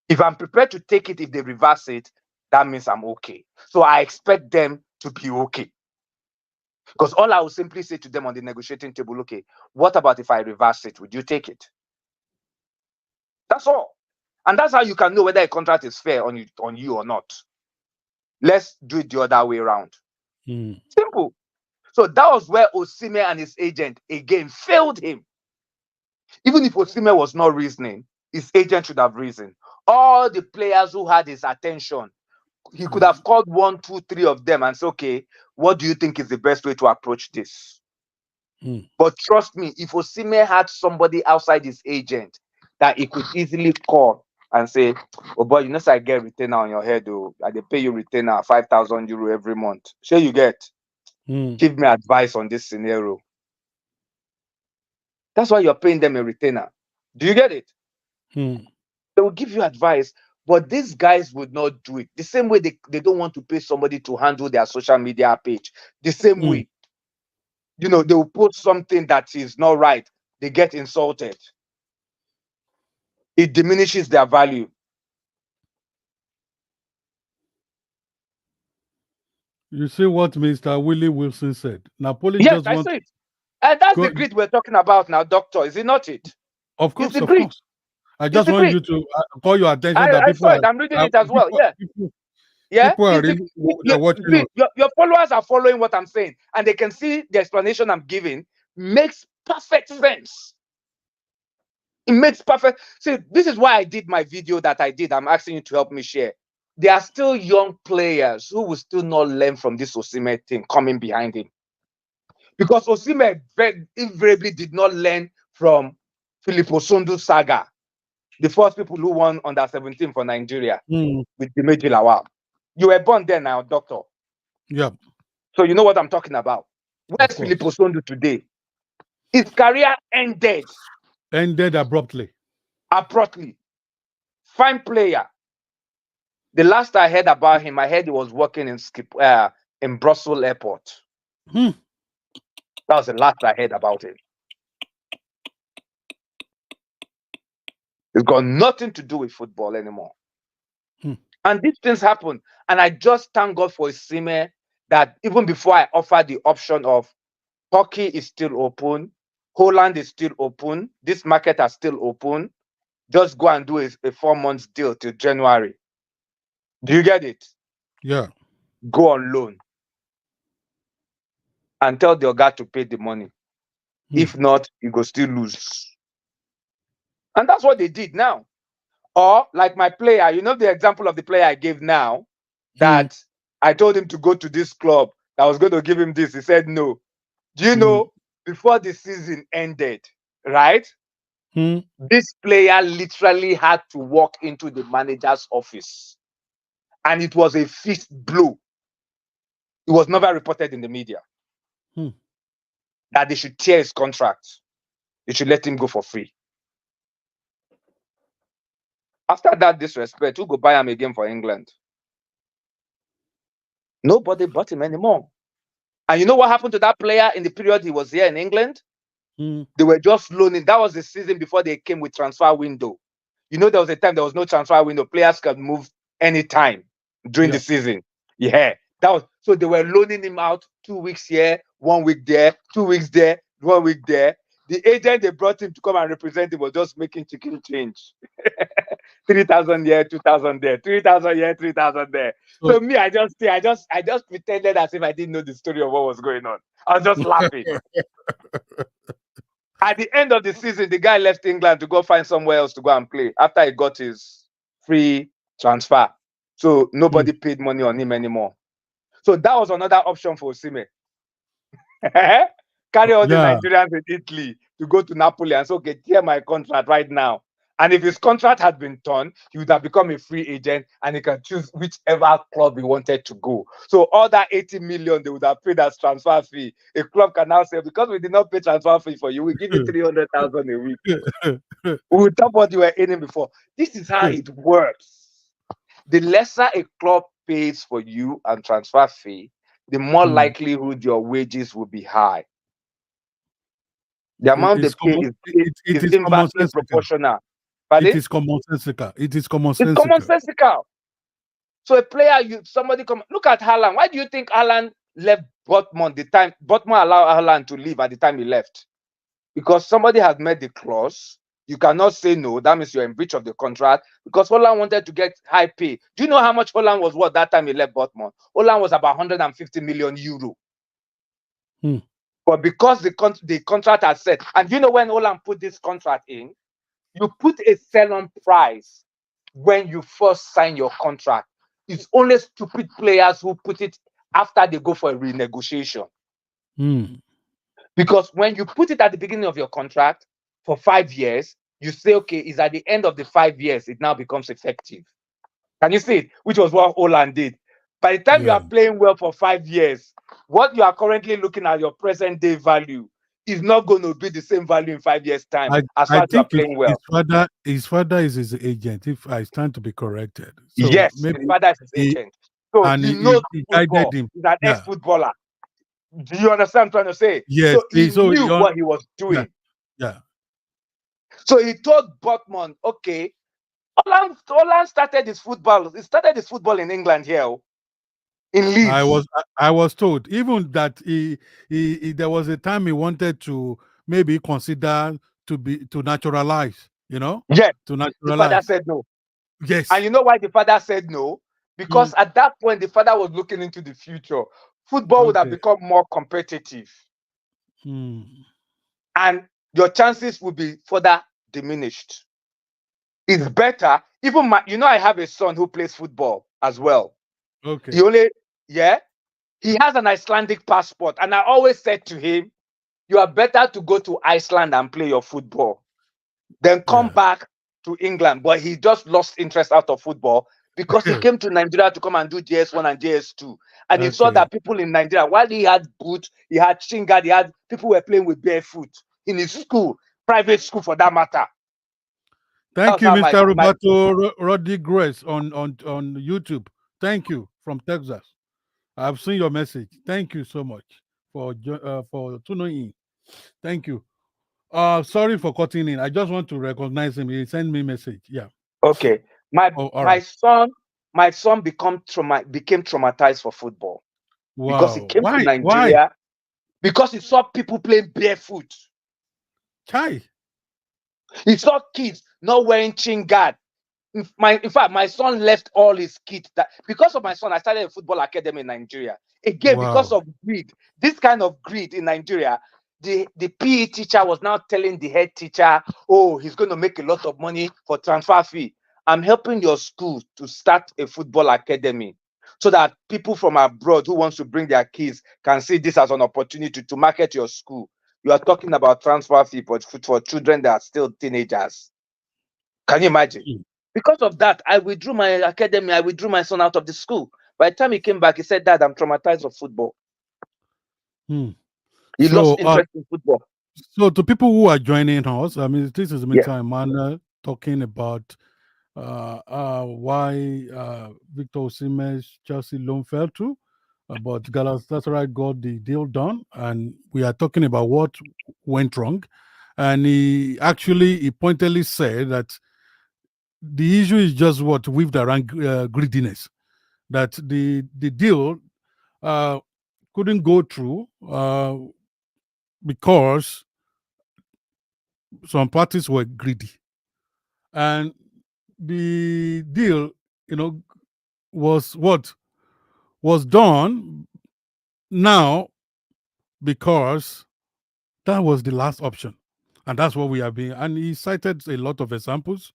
If I'm prepared to take it, if they reverse it, that means I'm okay. So I expect them to be okay. Because all I will simply say to them on the negotiating table, okay, what about if I reverse it? Would you take it? That's all. And that's how you can know whether a contract is fair on you or not. Let's do it the other way around. Hmm. Simple. So that was where Osimhen and his agent again failed him. Even if Osimhen was not reasoning, his agent should have reasoned. All the players who had his attention, he could have called 1, 2, 3 of them and said, okay, what do you think is the best way to approach this? Hmm. But trust me, if Osimhen had somebody outside his agent that he could easily call and say, oh boy, you know, so I get retainer on your head, though. I they pay you retainer 5,000 euro every month. Sure, you get. Hmm. Give me advice on this scenario. That's why you're paying them a retainer. Do you get it? Hmm. They will give you advice, but these guys would not do it. The same way they don't want to pay somebody to handle their social media page. The same Hmm. way, they will post something that is not right. They get insulted. It diminishes their value. You see what Mr. Willie Wilson said. Napoli Yes, just I want see it. And that's go. the greed we're talking about now, doctor. Is it not it? Of It's course, the of greed. course. I It's just the want greed. you to call your attention that I saw it. I'm reading it as well. Yeah. Yeah. people are It's the really they're watching see, us. your followers are following what I'm saying, and they can see the explanation I'm giving makes perfect sense. It makes perfect. See, this is why I did my video that I did. I'm asking you to help me share. There are still young players who will still not learn from this Osimhen thing coming behind him. Because Osimhen invariably did not learn from Filippo Sundu's saga, the first people who won under 17 for Nigeria Hmm. with Dimeji Lawal. You were born there now, doctor. Yeah, So you know what I'm talking about. of Where's Filippo course. Sundu today? His career ended Ended abruptly. abruptly. Fine player. The last I heard about him, I heard he was working in Brussels airport. Hmm. That was the last I heard about him. It's got nothing to do with football anymore. Hmm. And these things happen. And I just thank God for Osimhen that even before I offered the option of Turkey is still open, Holland is still open, this market are still open, just go and do a 4 months deal till January. Do you get it? Yeah. Go on loan and tell the guy to pay the money. Hmm. If not, you go still lose. And that's what they did now. Or like my player, the example of the player I gave now, Hmm. that I told him to go to this club that was going to give him this. He said no. Do you Hmm. know, before the season ended, right? Hmm. This player literally had to walk into the manager's office. And it was a fist blow. It was never reported in the media Hmm. that they should tear his contract. They should let him go for free. After that disrespect, who go buy him again for England? Nobody bought him anymore. And you know what happened to that player in the period he was here in England? Mm. They were just loaning. That was the season before they came with transfer window. You know, there was a time there was no transfer window. Players could move anytime during the Yeah. season. Yeah. That was so they were loaning him out 2 weeks here, 1 week there, 2 weeks there, 1 week there. The agent they brought him to come and represent him was just making chicken change. 3,000 here, 2,000 there, 3,000 here, 3,000 there. So So me, I just pretended as if I didn't know the story of what was going on. I was just laughing. At the end of the season, the guy left England to go find somewhere else to go and play after he got his free transfer. So nobody mm, paid money on him anymore. So that was another option for Osimhen. Carry all the yeah. Nigerians in Italy to go to Napoli and say, okay, tear my contract right now. And if his contract had been torn, he would have become a free agent and he can choose whichever club he wanted to go. So all that 80 million they would have paid as transfer fee. A club can now say, because we did not pay transfer fee for you, we give you 300,000 a week. We will top what you were earning before. This is how it works. The lesser a club pays for you and transfer fee, the more Mm. likelihood your wages will be high. The amount they It's pay common. It is is inversely commonsensical. proportional. It Pardon? is commonsensical. It is It's commonsensical. commonsensical. So a player, you somebody come look at Haaland. Why do you think Haaland left Dortmund the time Dortmund allowed Haaland to leave at the time he left? Because somebody has made the clause. You cannot say no. That means you're in breach of the contract. Because Holland wanted to get high pay. Do you know how much Holland was worth that time he left Dortmund? Holland was about 150 million euro. Mm. But because the contract has set, and you know when Holland put this contract in, you put a sell-on price when you first sign your contract. It's only stupid players who put it after they go for a renegotiation. Mm. Because when you put it at the beginning of your contract for 5 years, you say, okay, it's at the end of the 5 years, it now becomes effective. Can you see it? Which was what Holland did. By the time you Yeah. are playing well for 5 years, what you are currently looking at your present day value is not going to be the same value in 5 years' time I as I far as you are think playing well. his father is his agent. If I stand to be corrected, so Yes, his maybe father is his he agent. So and he knows he guided football. him. He's an Yeah. ex-footballer. Do you understand what I'm trying to say? Yes. So he So knew what he was yeah. doing. Yeah. So he told Botman, okay, Holland started his football. He started his football in England here, in Leeds. I was told even that there was a time he wanted to maybe consider to naturalize, Yes, to the father naturalize. said no. And Yes. you know why the father said no? Mm, Because at that point, the father was looking into the future. Football would have okay. become more competitive Mm, and your chances would be further diminished. It's better. Even I have a son who plays football as well. He okay. only, yeah, he has an Icelandic passport. And I always said to him, you are better to go to Iceland and play your football than come Yeah. back to England. But he just lost interest out of football because he came to Nigeria to come and do JS1 and JS2. And he saw Okay. that people in Nigeria, while he had boot, he had shinga, he had people were playing with barefoot in his school, private school for that matter. That Thank was you, how Mr. my Roberto Rodriguez on YouTube. Thank you from Texas. I've seen your message. Thank you so much for tuning in. Thank you. Sorry for cutting in. I just want to recognize him. He sent me message. Yeah. okay. My Oh, all my right. son, my son became traumatized for football because he Wow. came to Why? Why? Nigeria because he saw people playing barefoot. Chai. He saw kids not wearing chin guard. In fact, my son left all his kits. That because of my son, I started a football academy in Nigeria. Again, because Wow. of greed, this kind of greed in Nigeria, the PE teacher was now telling the head teacher, "Oh, he's going to make a lot of money for transfer fee. I'm helping your school to start a football academy." So that people from abroad who wants to bring their kids can see this as an opportunity to market your school. You are talking about transfer fee for children that are still teenagers. Can you imagine? Hmm. Because of that, I withdrew my academy. I withdrew my son out of the school. By the time he came back, he said, Dad, I'm traumatized of football. Hmm. He So, lost interest in football. so to people who are joining us, I mean, this is Yeah. Mr. Emmanuel talking about why Victor Osimhen's Chelsea loan fell through, but Galatasaray got the deal done, and we are talking about what went wrong. And he pointedly said that the issue is just what weaved around greediness. That the deal uh, couldn't go through because some parties were greedy, and the deal, you know, was what was done now because that was the last option, and that's what we have been. And he cited a lot of examples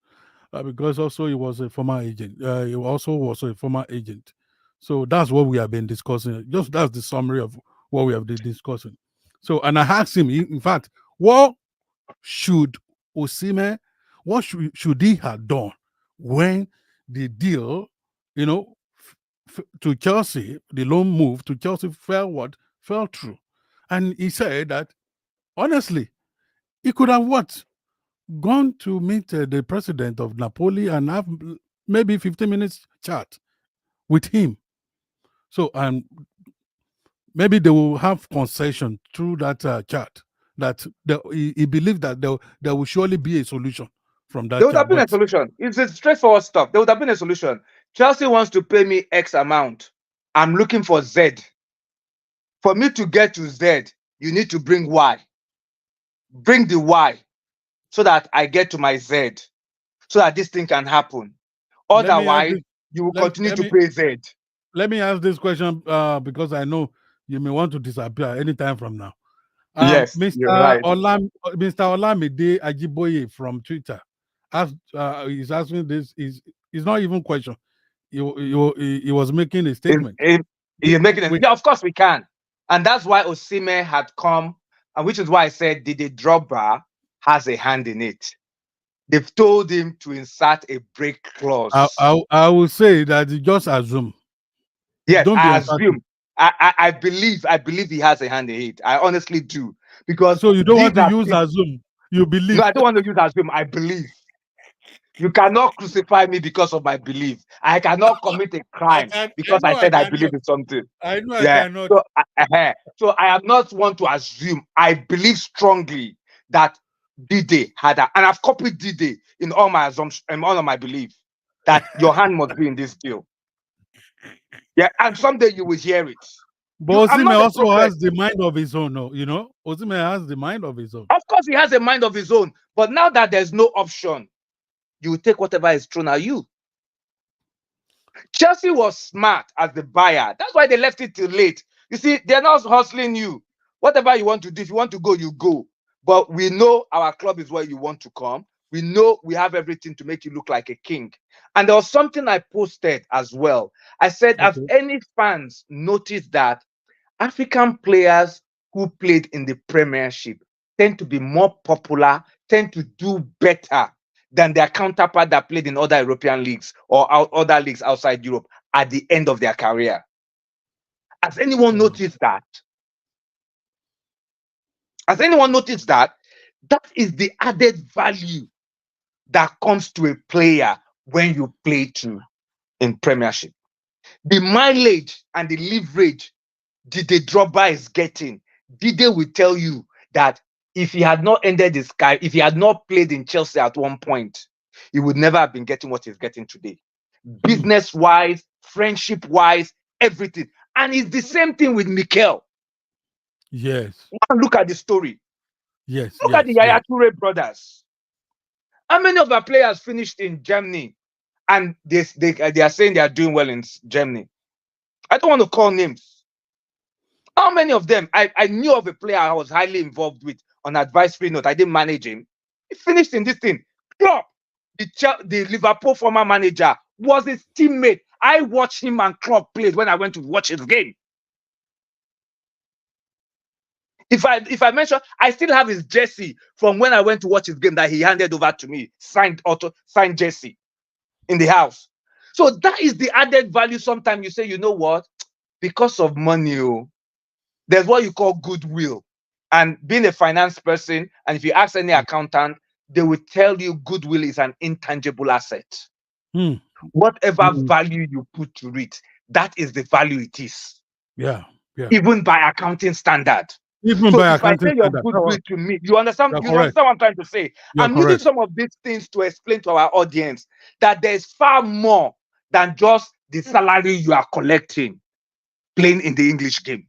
because also he was a former agent. He also was a former agent. So that's what we have been discussing. Just that's the summary of what we have been discussing. So, and I asked him, in fact, what should Osimhen, what should he have done when the deal, you know, to Chelsea, the loan move to Chelsea fell through, and he said that honestly, he could have what gone to meet the president of Napoli and have maybe 15 minutes chat with him. So, and maybe they will have concession through that chat. That he believed that there will surely be a solution from There that would have chat. been a But solution. It's a straightforward stuff. There would have been a solution. Chelsea wants to pay me X amount. I'm looking for Z. For me to get to Z, you need to bring Y. Bring the Y so that I get to my Z, so that this thing can happen. let me ask Otherwise, this. you will Let, continue let to me pay Z. let me ask this question because I know you may want to disappear anytime from now. Yes, you're Mr. right. Mr. Olamide Ajiboye from Twitter is asking this. Is not even question. He was making a If, statement. if We, you're making it, we, yeah, of course we can. And that's why Osimhen had come, and which is why I said the dropper has a hand in it. They've told him to insert a break clause. I will say that you just assume. Yes, Don't be I emphatic. assume. I believe he has a hand in it. I honestly do. Because So you don't want these to are use people. assume. You No, believe. I don't want to use assume. I believe. You cannot crucify me because of my belief. I cannot commit a I crime can. I because know I I said I believe cannot. in something. I know I Yeah. cannot. So I am not one to assume. I believe strongly that D-Day had that, and I've copied D-Day in all my assumptions and all of my belief that your hand must be in this deal. Yeah, and someday you will hear it. But I'm Osimhen not a also prophet. has the mind of his own. No, Osimhen has the mind of his own. Of course, he has a mind of his own, but now that there's no option, you will take whatever is thrown at you. Chelsea was smart as the buyer. That's why they left it till late. You see, they're not hustling you. Whatever you want to do, if you want to go, you go. But we know our club is where you want to come. We know we have everything to make you look like a king. And there was something I posted as well. I said, have Okay. any fans noticed that African players who played in the Premiership tend to be more popular, tend to do better than their counterpart that played in other European leagues or other leagues outside Europe at the end of their career? Has anyone Oh. noticed that? Has anyone noticed that? That is the added value that comes to a player when you play to in Premiership. The mileage and the leverage Dide Drogba is getting. Dide will tell you that if he had not ended his career, if he had not played in Chelsea at one point, he would never have been getting what he's getting today. Hmm. Business wise, friendship wise, everything. And it's the same thing with Mikel. Yes. And look at the story. Yes. Look at the Yes. Yes. Yaya Toure brothers. How many of our players finished in Germany and they are saying they are doing well in Germany? I don't want to call names. How many of them? I knew of a player I was highly involved with on advisory note. I didn't manage him. He finished in this thing. Klopp, the Liverpool former manager, was his teammate. I watched him and Klopp play when I went to watch his game. If I mention, I still have his jersey from when I went to watch his game that he handed over to me, signed jersey in the house. So that is the added value. Sometimes you say, you know what? Because of money, there's what you call goodwill. And being a finance person, and if you ask any accountant, they will tell you goodwill is an intangible asset. Hmm. Whatever Hmm. value you put to it, that is the value it is, Yeah. Yeah. even by accounting standard. Even So by if I accounting say your standard. goodwill to me, you understand? You're You correct. understand what I'm trying to say? You're I'm using correct. some of these things to explain to our audience that there's far more than just the salary you are collecting playing in the English game.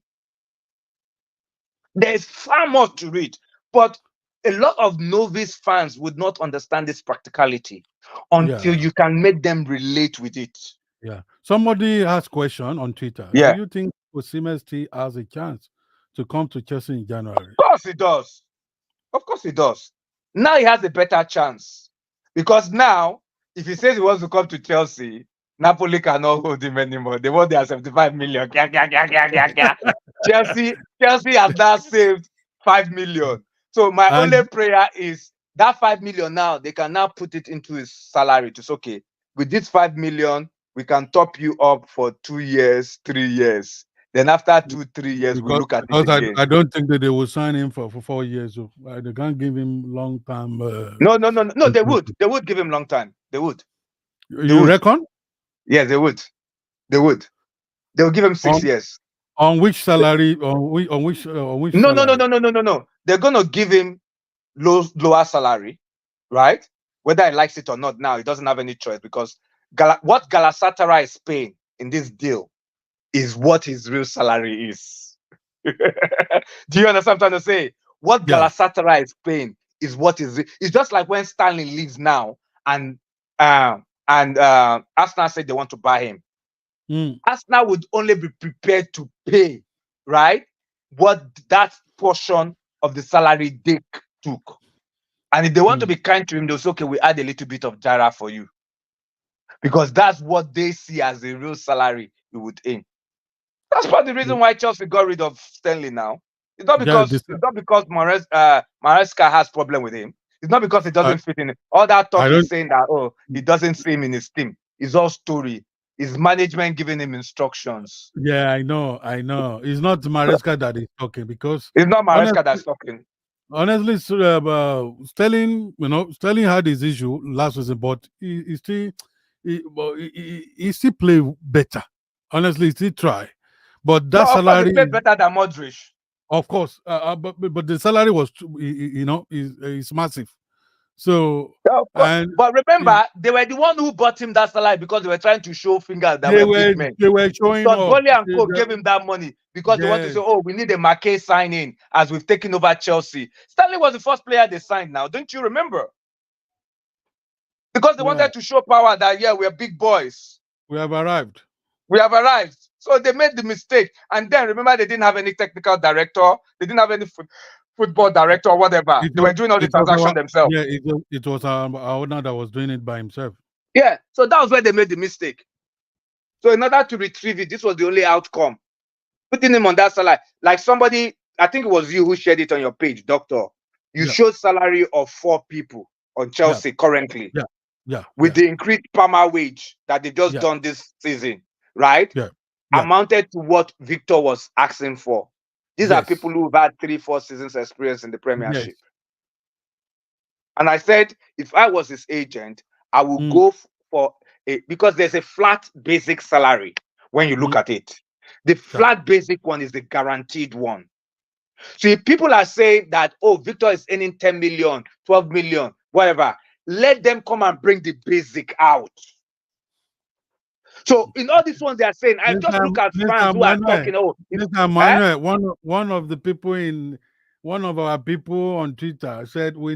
There's far more to it. But a lot of novice fans would not understand this practicality until Yeah. you can make them relate with it. Yeah. Somebody asked question on Twitter. Do Yeah, you think Osimhen still has a chance to come to Chelsea in January? of course it does. Of course he does. Now he has a better chance because now, if he says he wants to come to Chelsea, Napoli cannot hold him anymore. They want their 75 million. Kya, kya, kya, kya, kya, kya. Chelsea has now saved 5 million. So my only And prayer is that 5 million now, they can now put it into his salary to say, okay, with this 5 million, we can top you up for 2 years, 3 years. Then after 2, 3 years, we look at it because again. I don't think that they will sign him for 4 years. So they can't give him long term. No, no, no, no, no. They would. They would give him long time. They would. They You would. reckon Yes, they would. They would. They will give him six on years. which salary on which No, no, no, salary? no, no, no, no, no. They're gonna give him lower salary, right? Whether he likes it or not. Now he doesn't have any choice because what Galatasaray is paying in this deal is what his real salary is. Do you understand what I'm trying to say? What Yeah. Galatasaray is paying is what is. It's just like when Stanley leaves now, and Arsenal said they want to buy him. Mm, Arsenal would only be prepared to pay, right? What that portion of the salary they took. And if they want to mm. be kind to him, they'll say, okay, we add a little bit of Jara for you. Because that's what they see as the real salary you would aim. That's part of the reason why Chelsea got rid of Stanley now. It's not Yeah. because Maresca has problem with him. It's not because he I, doesn't fit in. All that I talk is don't. saying that he doesn't see him in his team. It's all story. It's management giving him instructions. Yeah, I know. I know. It's not Maresca that is talking because It's not Maresca honestly, that's talking. honestly, Sterling, Sterling had his issue last season, but he still, he still play better. Honestly, he still try, but that No, of course he salary, played better than Modric. of course, but the salary was, is massive. So Yeah, of course. and But it, remember, they were the one who bought him that salary because they were trying to show fingers that we're big men. they were showing Todd up. Bowley and Co gave him that money because they want to Yes, say, oh, we need a Marquez signing as we've taken over Chelsea. Stanley was the first player they signed now. Don't you remember? Because they yeah, wanted to show power that, yeah, we're big boys. we have arrived. We have arrived. So they made the mistake. And then remember, they didn't have any technical director. They didn't have any football director or whatever. They were doing all the It was transaction our themselves. yeah, it was our owner that was doing it by himself. Yeah. So that was where they made the mistake. So in order to retrieve it, this was the only outcome. Putting him on that salary, like somebody, I think it was you who shared it on your page, Doctor. You Yeah, showed salary of 4 people on yeah, Chelsea currently yeah, yeah, with yeah, the increased Palmer wage that they just yeah, done this season, right? yeah, yeah. Amounted to what Victor was asking for. These are Yes, people who've had 3, 4 seasons experience in the yes. Premiership. And I said, if I was his agent, I would Mm, go for because there's a flat basic salary when you look mm, at it. The yeah. flat basic one is the guaranteed one. So if people are saying that, oh, Victor is earning 10 million, 12 million, whatever, let them come and bring the basic out. So in all these ones they are saying, I just look at fans Mr. who are Manuel, talking, oh, Mr. eh? Manuel, one of the people in one of our people on Twitter said we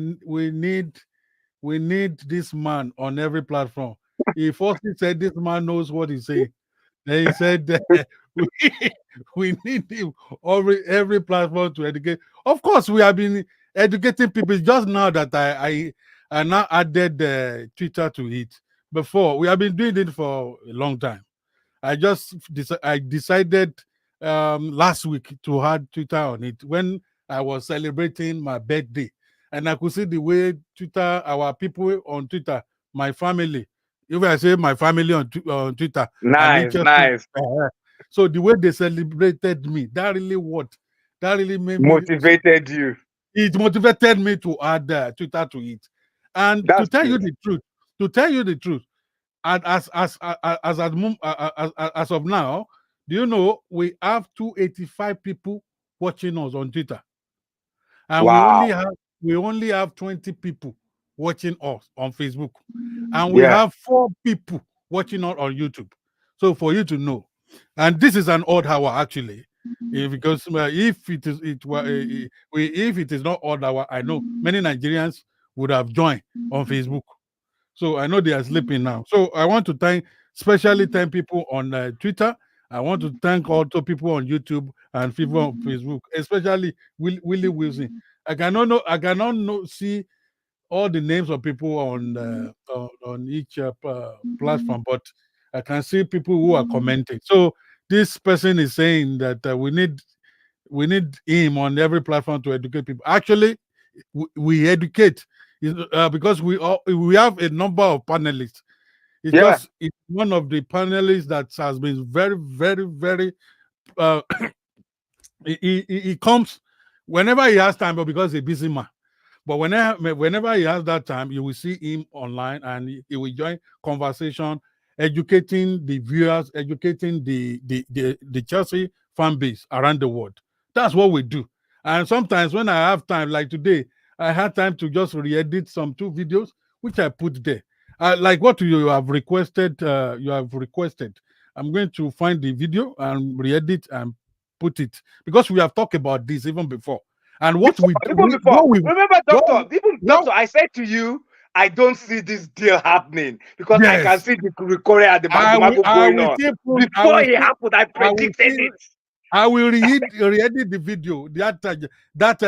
need this man on every platform. He firstly said this man knows what he's saying. Then he said we, we need him every platform to educate. Of course, we have been educating people. It's just now that I now added Twitter to it. Before we have been doing it for a long time. I decided last week to add Twitter on it when I was celebrating my birthday, and I could see the way Twitter, our people on Twitter, my family. If I say my family on Twitter, I mean Nice, just nice. so the way they celebrated me, that really made me. Motivated you. It motivated me to add Twitter to it, and That's good. to tell you the truth, And as of now, do you know we have 285 people watching us on Twitter, and Wow. we only have 20 people watching us on Facebook, and we Yeah. have 4 people watching us on YouTube. So for you to know, and this is an odd hour actually, because if it is it were if it is not odd hour, I know many Nigerians would have joined on Facebook. So I know they are sleeping now. So I want to especially thank people on Twitter. I want to thank also people on YouTube and people on Facebook, especially Willie Wilson. I cannot see all the names of people on each platform, but I can see people who are commenting. So this person is saying that we need him on every platform to educate people. Actually, we educate because we have a number of panelists. Yeah. It's one of the panelists that has been very, very, very. Uh, he comes whenever he has time, but because he's a busy man. But whenever he has that time, you will see him online, and he will join conversation, educating the viewers, educating the Chelsea fan base around the world. That's what we do. And sometimes when I have time, like today, I had time to just re-edit some 2 videos which I put there. Like what you have requested. I'm going to find the video and re-edit and put it, because we have talked about this even before. And what Before, we even we before. what we Remember, what doctor, even what doctor, I said to you, I don't see this deal happening because I can yes, see the Korea and the Magomago I going will on. still put Before it happened, I I will predicted still it. I will re-edit the video, that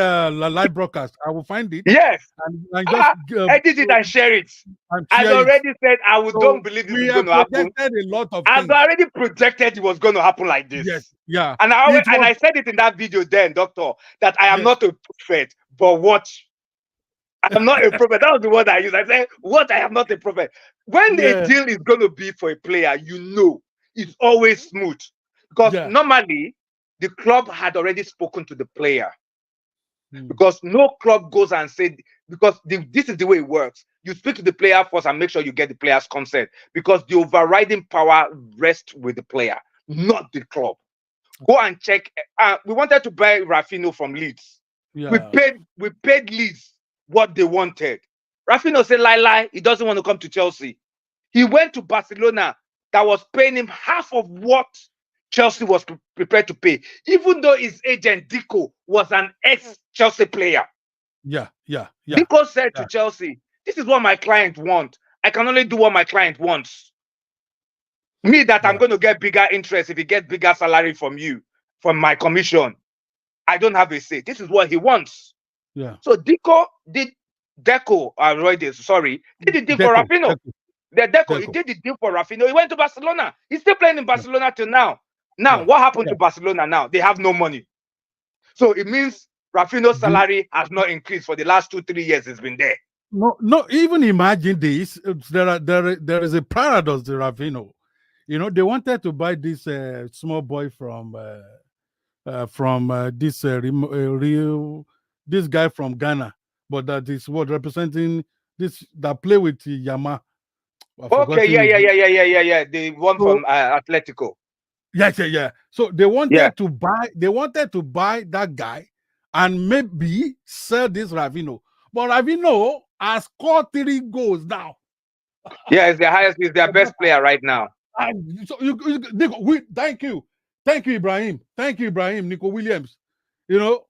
live broadcast. I will find it Yes. and just Ah, edit it and share it. and I share it. already said I would So don't believe this we is going have to happen. projected a lot of I've things. already projected it was going to happen like Yes, this. yeah. And It was I said it in that video then, doctor, that I am yes, not a prophet, but watch. I am not a prophet. That was the word I used. I said, what? I am not a prophet. When a yeah, deal is going to be for a player, you know, it's always smooth. Because yeah. normally, the club had already spoken to the player. Mm, Because no club goes and said, because this is the way it works. You speak to the player first and make sure you get the player's consent. Because the overriding power rests with the player, not the club. Go and check. We wanted to buy Rafinha from Leeds. yeah, We paid Leeds what they wanted. Rafinha said, lie, he doesn't want to come to Chelsea. He went to Barcelona that was paying him half of what Chelsea was prepared to pay, even though his agent Dico was an ex-Chelsea player. yeah, yeah, yeah, Dico said to yeah, Chelsea, "This is what my client wants. I can only do what my client wants. Me that I'm yeah, going to get bigger interest if he gets bigger salary from you, from my commission. I don't have a say. This is what he wants." yeah. So Dico did sorry, did the deal for Deco, Rafinha. Deco, He Deco. did the deal for Rafinha. He went to Barcelona. He's still playing in Yeah, Barcelona till now. Now, yeah, what happened yeah. to Barcelona now? They have no money. So it means Rafinha's Do salary has not increased for the last 2, 3 years. It's been there. no, no. Even imagine this. There is a paradox to Ravino. They wanted to buy this small boy from this guy from Ghana, but that is what representing this that play with Yama. I've Okay, forgotten yeah, it. yeah, yeah, yeah, yeah, yeah, yeah. The one So from Atletico. yes, yeah, yeah. So they Yeah, wanted to buy. They wanted to buy that guy and maybe sell this Ravino. But Ravino has scored 3 goals now. yeah. It's their best player right now. So Nico, thank you, Ibrahim. Thank you, Ibrahim. Nico Williams. You know,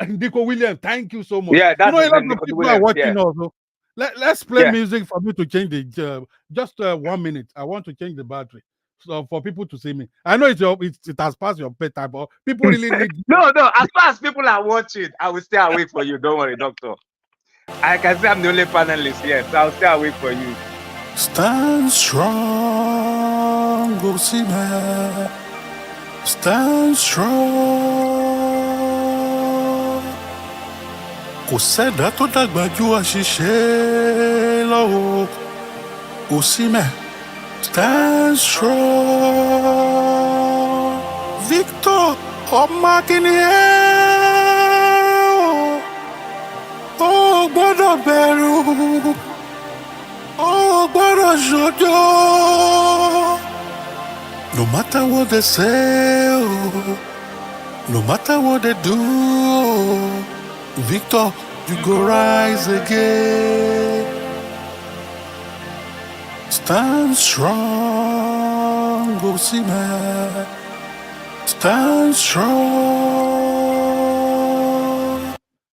Nico Williams. Thank you so much. Yeah, You that's know, a his lot name, of Nico people are Williams. Yeah, watching also. Let's play yeah. music for me to change just 1 minute. I want to change the battery. So for people to see me, I know it has passed your bedtime, but people really need. No. As far as people are watching, I will stay awake for you. Don't worry, doctor. I can say I'm the only panelist. Yes, I'll stay awake for you. Stand strong, Osimhen. Stand strong. Kò sẹ́dá tó dàgbà ju àṣìṣe lọ o. Osimhen. Stand strong. Victor ọmọ akíní ẹ́ o. Ó gbọ́dọ̀ bẹ̀rù. Ó gbọ́dọ̀ Jojo. No matter what they say, oh, no matter what they do, oh, Victor, you go rise again. Stand strong, Osimhen. Stand strong.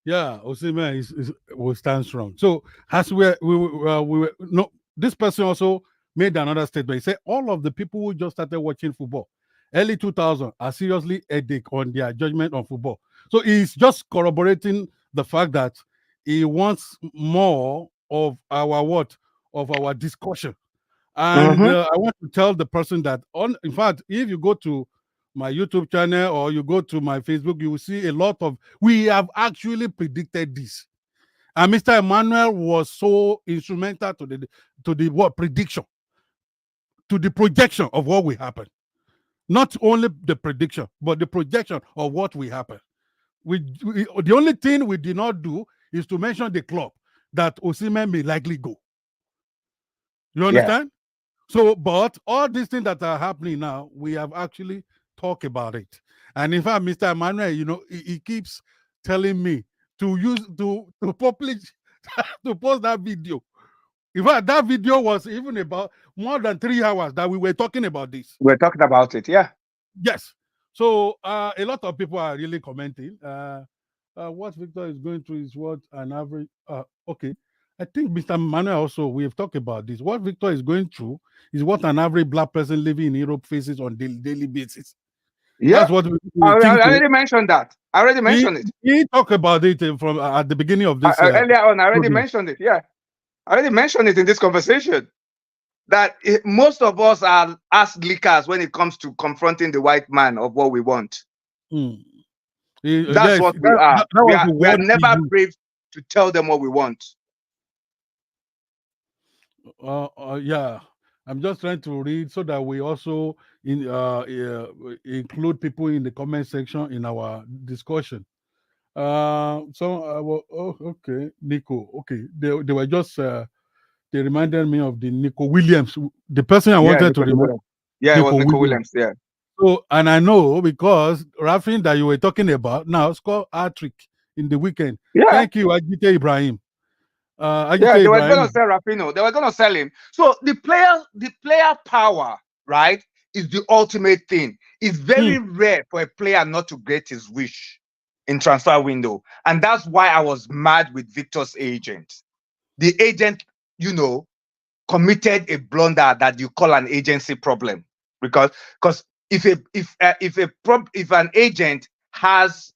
Yeah, Osimhen will stand strong. So as we were no, this person also made another statement. He said all of the people who just started watching football early 2000 are seriously headache on their judgment on football. So he's just corroborating the fact that he wants more of our discussion. And I want to tell the person that in fact, if you go to my YouTube channel or you go to my Facebook, you will see a lot of we have actually predicted this. And Mr. Emmanuel was so instrumental to the what prediction, to the projection of what will happen. Not only the prediction, but the projection of what will happen. The only thing we did not do is to mention the club that Osimhen may likely go. You understand? So, but all these things that are happening now, we have actually talked about it. And in fact, Mr. Emmanuel, he keeps telling me to publish to post that video. In fact, that video was even about more than 3 hours that we were talking about this. We're talking about it, yeah. Yes. So a lot of people are really commenting. What Victor is going through is what an average. Okay. I think Mr. Manuel also, we have talked about this. What Victor is going through is what an average black person living in Europe faces on daily basis. Yeah. That's what we I think. already mentioned that. I already mentioned it. He talked about it from at the beginning of this. Earlier on, I already mentioned it. Yeah. I already mentioned it in this conversation. That most of us are ass lickers when it comes to confronting the white man of what we want. That's what we are. We are never brave to tell them what we want. Yeah, I'm just trying to read so that we also include people in the comment section in our discussion. Okay, Nico. Okay, they were just they reminded me of the Nico Williams, the person I wanted to remember. Yeah, it was Nico Williams. Yeah. So, and I know because Rafinha that you were talking about now scored hat-trick in the weekend. Yeah. Thank you, Ajite Ibrahim. They were going to sell Rafinha. They were going to sell him. So the player power, right, is the ultimate thing. It's very rare for a player not to get his wish in transfer window, and that's why I was mad with Victor's agent. The agent, committed a blunder that you call an agency problem, because if an agent has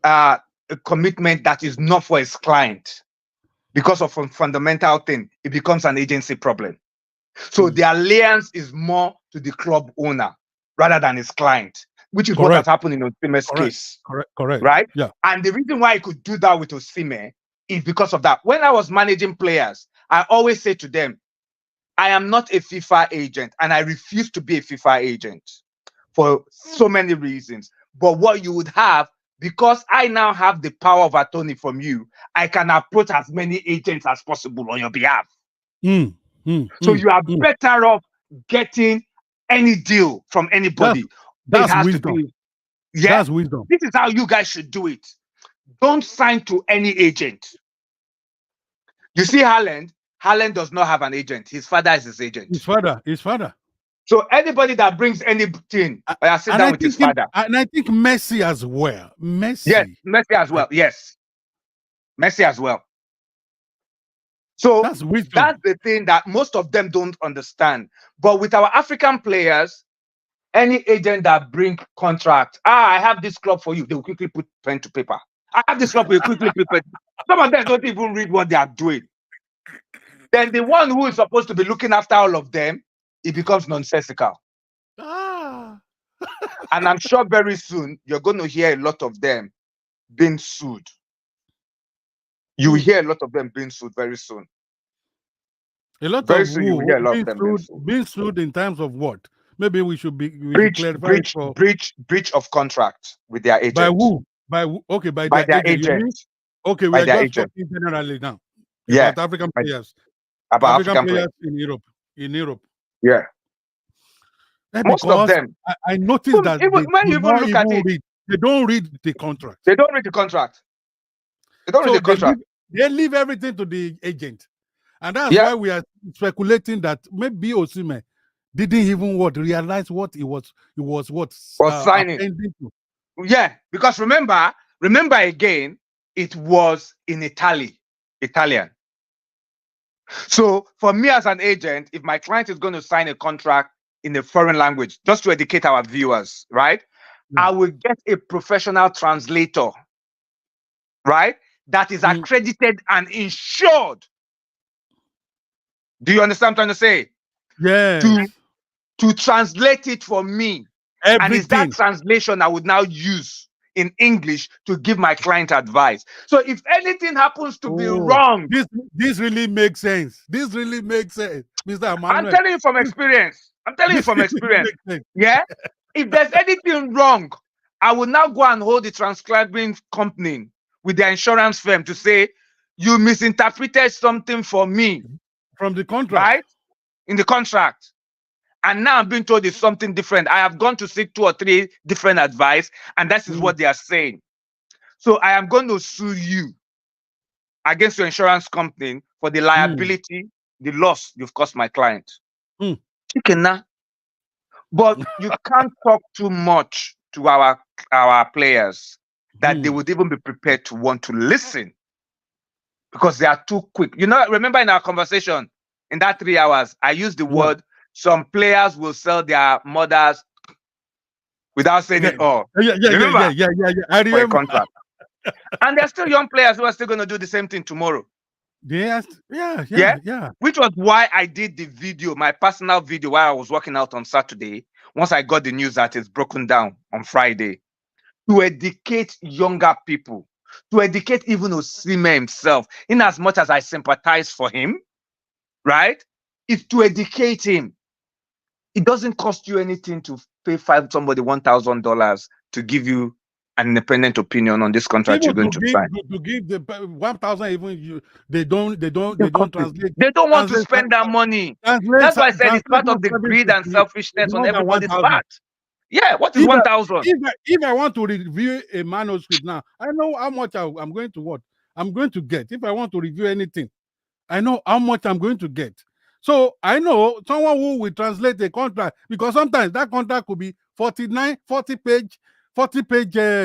a commitment that is not for his client, because of a fundamental thing, it becomes an agency problem. So the alliance is more to the club owner rather than his client, which is what has happened in Osimhen's case. Correct. Right? Yeah. And the reason why I could do that with Osimhen is because of that. When I was managing players, I always say to them, I am not a FIFA agent, and I refuse to be a FIFA agent for so many reasons. But what you would have, because I now have the power of attorney from you, I can approach as many agents as possible on your behalf. So you are better off getting any deal from anybody. That's wisdom. That's wisdom. This is how you guys should do it. Don't sign to any agent. You see, Haaland does not have an agent. His father is his agent. His father. So anybody that brings anything, I sit down with his father. And I think Messi as well. Yes, Messi as well. Yes. Messi as well. So that's the thing that most of them don't understand. But with our African players, any agent that bring contract, I have this club for you, they will quickly put pen to paper. I have this club for you, quickly put pen. Some of them don't even read what they are doing. Then the one who is supposed to be looking after all of them, it becomes nonsensical. And I'm sure very soon you're going to hear a lot of them being sued. You will hear a lot of them being sued very soon. You will hear a lot of them being sued in terms of what? Maybe we should breach of contract with their agent. By who? By their agent. Okay, we are just talking generally now. Yeah, about African players. About African players in Europe. in Europe. Yeah. Most of Because them. I noticed that Even they when do you even not look at even it, read. They don't read the contract. they don't read the contract. They don't read So the contract. they leave everything to the agent. And that's Yeah. why we are speculating that maybe Osimhen didn't even realize what he was Was signing. attending to. Yeah, because remember again, it was in Italian. So for me as an agent, if my client is going to sign a contract in a foreign language, just to educate our viewers, right? Yeah. I will get a professional translator, right? That is accredited and insured. Do you understand what I'm trying to say? Yes. To translate it for me. And it's that Everything. translation I would now use in English to give my client advice. So if anything happens to be wrong, this really makes sense. This really makes sense, Mr. Emmanuel. I'm telling you from experience. Yeah. If there's anything wrong, I will now go and hold the transcribing company with the insurance firm to say, you misinterpreted something for me. From the contract. Right? In the contract. And now I'm being told it's something different. I have gone to seek 2 or 3 different advice, and that is what they are saying. So I am going to sue you against your insurance company for the liability, the loss you've caused my client. Chicken now. But you can't talk too much to our players that they would even be prepared to want to listen because they are too quick. You know, remember in our conversation in that 3 hours, I used the word some players will sell their mothers without saying it all. Yeah. I remember. For a contract. And there's still young players who are still going to do the same thing tomorrow. Yes. Yeah. Which was why I did the video, my personal video, while I was working out on Saturday. Once I got the news that it's broken down on Friday, to educate younger people, to educate even Osimhen himself, in as much as I sympathize for him, right? Is to educate him. It doesn't cost you anything to pay somebody $1,000 to give you an independent opinion on this contract you're going to sign. To give the 1,000, even they don't translate. They don't want to spend that money. That's why I said it's part of the greed and selfishness on everybody's part. Yeah, what is 1,000? If I want to review a manuscript now, I know how much I'm going to get. If I want to review anything, I know how much I'm going to get. So I know someone who will translate a contract, because sometimes that contract could be 40 page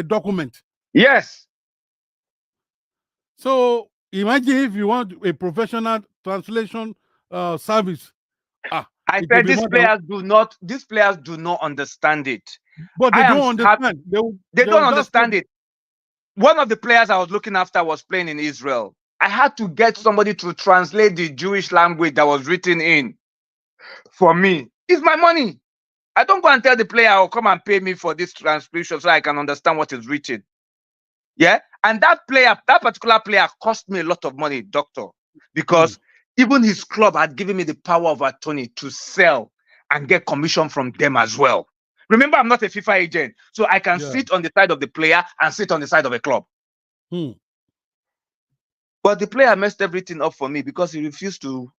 document. Yes. So imagine if you want a professional translation service. I said these players do not understand it. But they don't understand. They don't understand it. One of the players I was looking after was playing in Israel. I had to get somebody to translate the Jewish language that was written in for me. It's my money. I don't go and tell the player, "Oh, come and pay me for this transcription so I can understand what is written." Yeah. And that particular player cost me a lot of money, doctor, because even his club had given me the power of attorney to sell and get commission from them as well. Remember, I'm not a FIFA agent, so I can sit on the side of the player and sit on the side of a club. But the player messed everything up for me because he refused to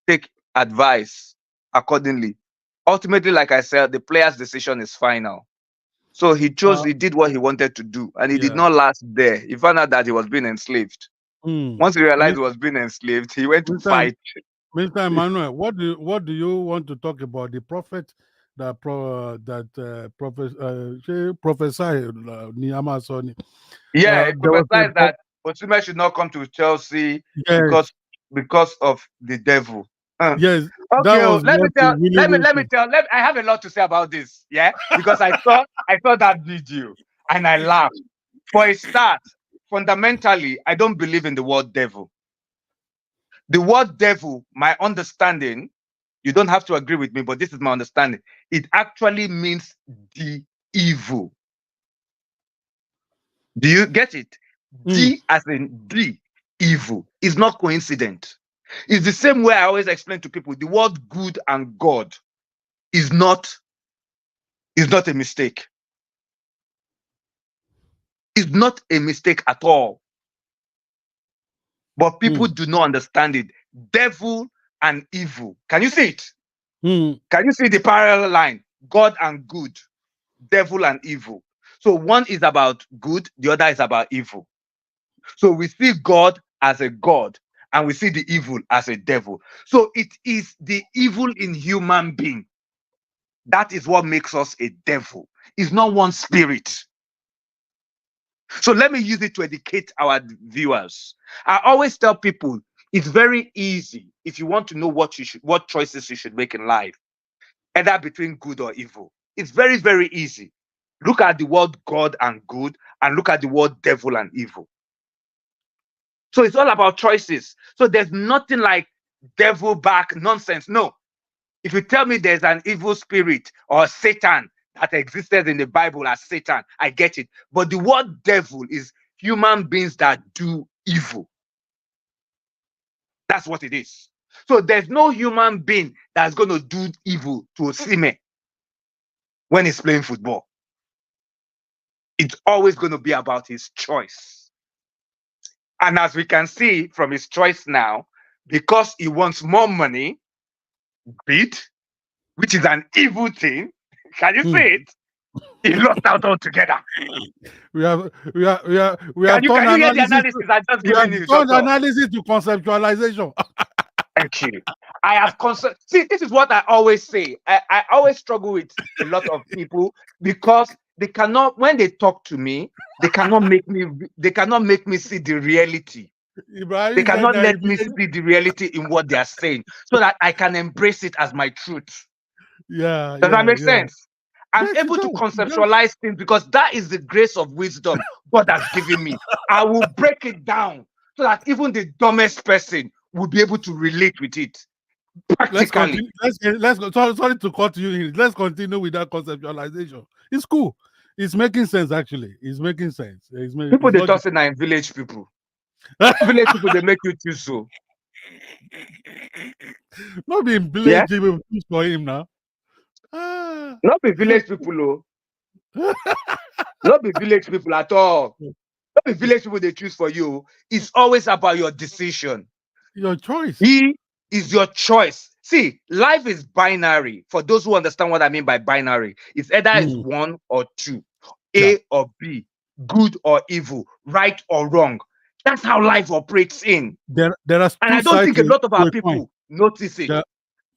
take advice accordingly. Ultimately, like I said, the player's decision is final. So he did what he wanted to do, and he did not last there. He found out that he was being enslaved. Once he realized he was being enslaved, he went to fight. Mr. Emmanuel, what do you want to talk about? The prophet that prophesied Niyama Soni. Yeah, he prophesied that Osimhen should not come to Chelsea because of the devil. Yes. Okay, let me tell. I have a lot to say about this. Yeah, because I saw that video and I laughed. For a start, fundamentally, I don't believe in the word devil. The word devil, my understanding, you don't have to agree with me, but this is my understanding. It actually means the evil. Do you get it? D as in the evil is not coincident. It's the same way I always explain to people. The word good and God is not a mistake. It's not a mistake at all. But people do not understand it. Devil and evil. Can you see it? Mm. Can you see the parallel line? God and good, devil and evil. So one is about good, the other is about evil. So we see God as a God and we see the evil as a devil. So it is the evil in human being. That is what makes us a devil. It's not one spirit. So let me use it to educate our viewers. I always tell people it's very easy if you want to know what choices you should make in life, either between good or evil. It's very, very easy. Look at the word God and good and look at the word devil and evil. So it's all about choices. So there's nothing like devil back nonsense. No. If you tell me there's an evil spirit or Satan that existed in the Bible as Satan, I get it. But the word devil is human beings that do evil. That's what it is. So there's no human being that's going to do evil to Osimhen when he's playing football. It's always going to be about his choice. And as we can see from his choice now, because he wants more money, bid, which is an evil thing. Can you see it? He lost out altogether. We have Can you hear the analysis I just given you? Turned analysis to conceptualization. Thank you. I have see, this is what I always say. I always struggle with a lot of people because they cannot, when they talk to me, they cannot make me see the reality. They cannot let me see the reality in what they are saying so that I can embrace it as my truth. Yeah. Does that make sense? I'm able to conceptualize things because that is the grace of wisdom God has given me. I will break it down so that even the dumbest person will be able to relate with it practically. Let's go. Sorry to cut you. Let's continue with that conceptualization. It's cool. It's making sense, actually. It's making sense. People they talk in village people. Village people, they make you choose so. Not being village people choose for him now. Not be village people, oh. Not be village people at all. Not be village people they choose for you. It's always about your decision. Your choice. He is your choice. See, life is binary. For those who understand what I mean by binary, it's either it's 1 or 2, A or B, good or evil, right or wrong. That's how life operates in. There are and I don't think a lot of our people notice it.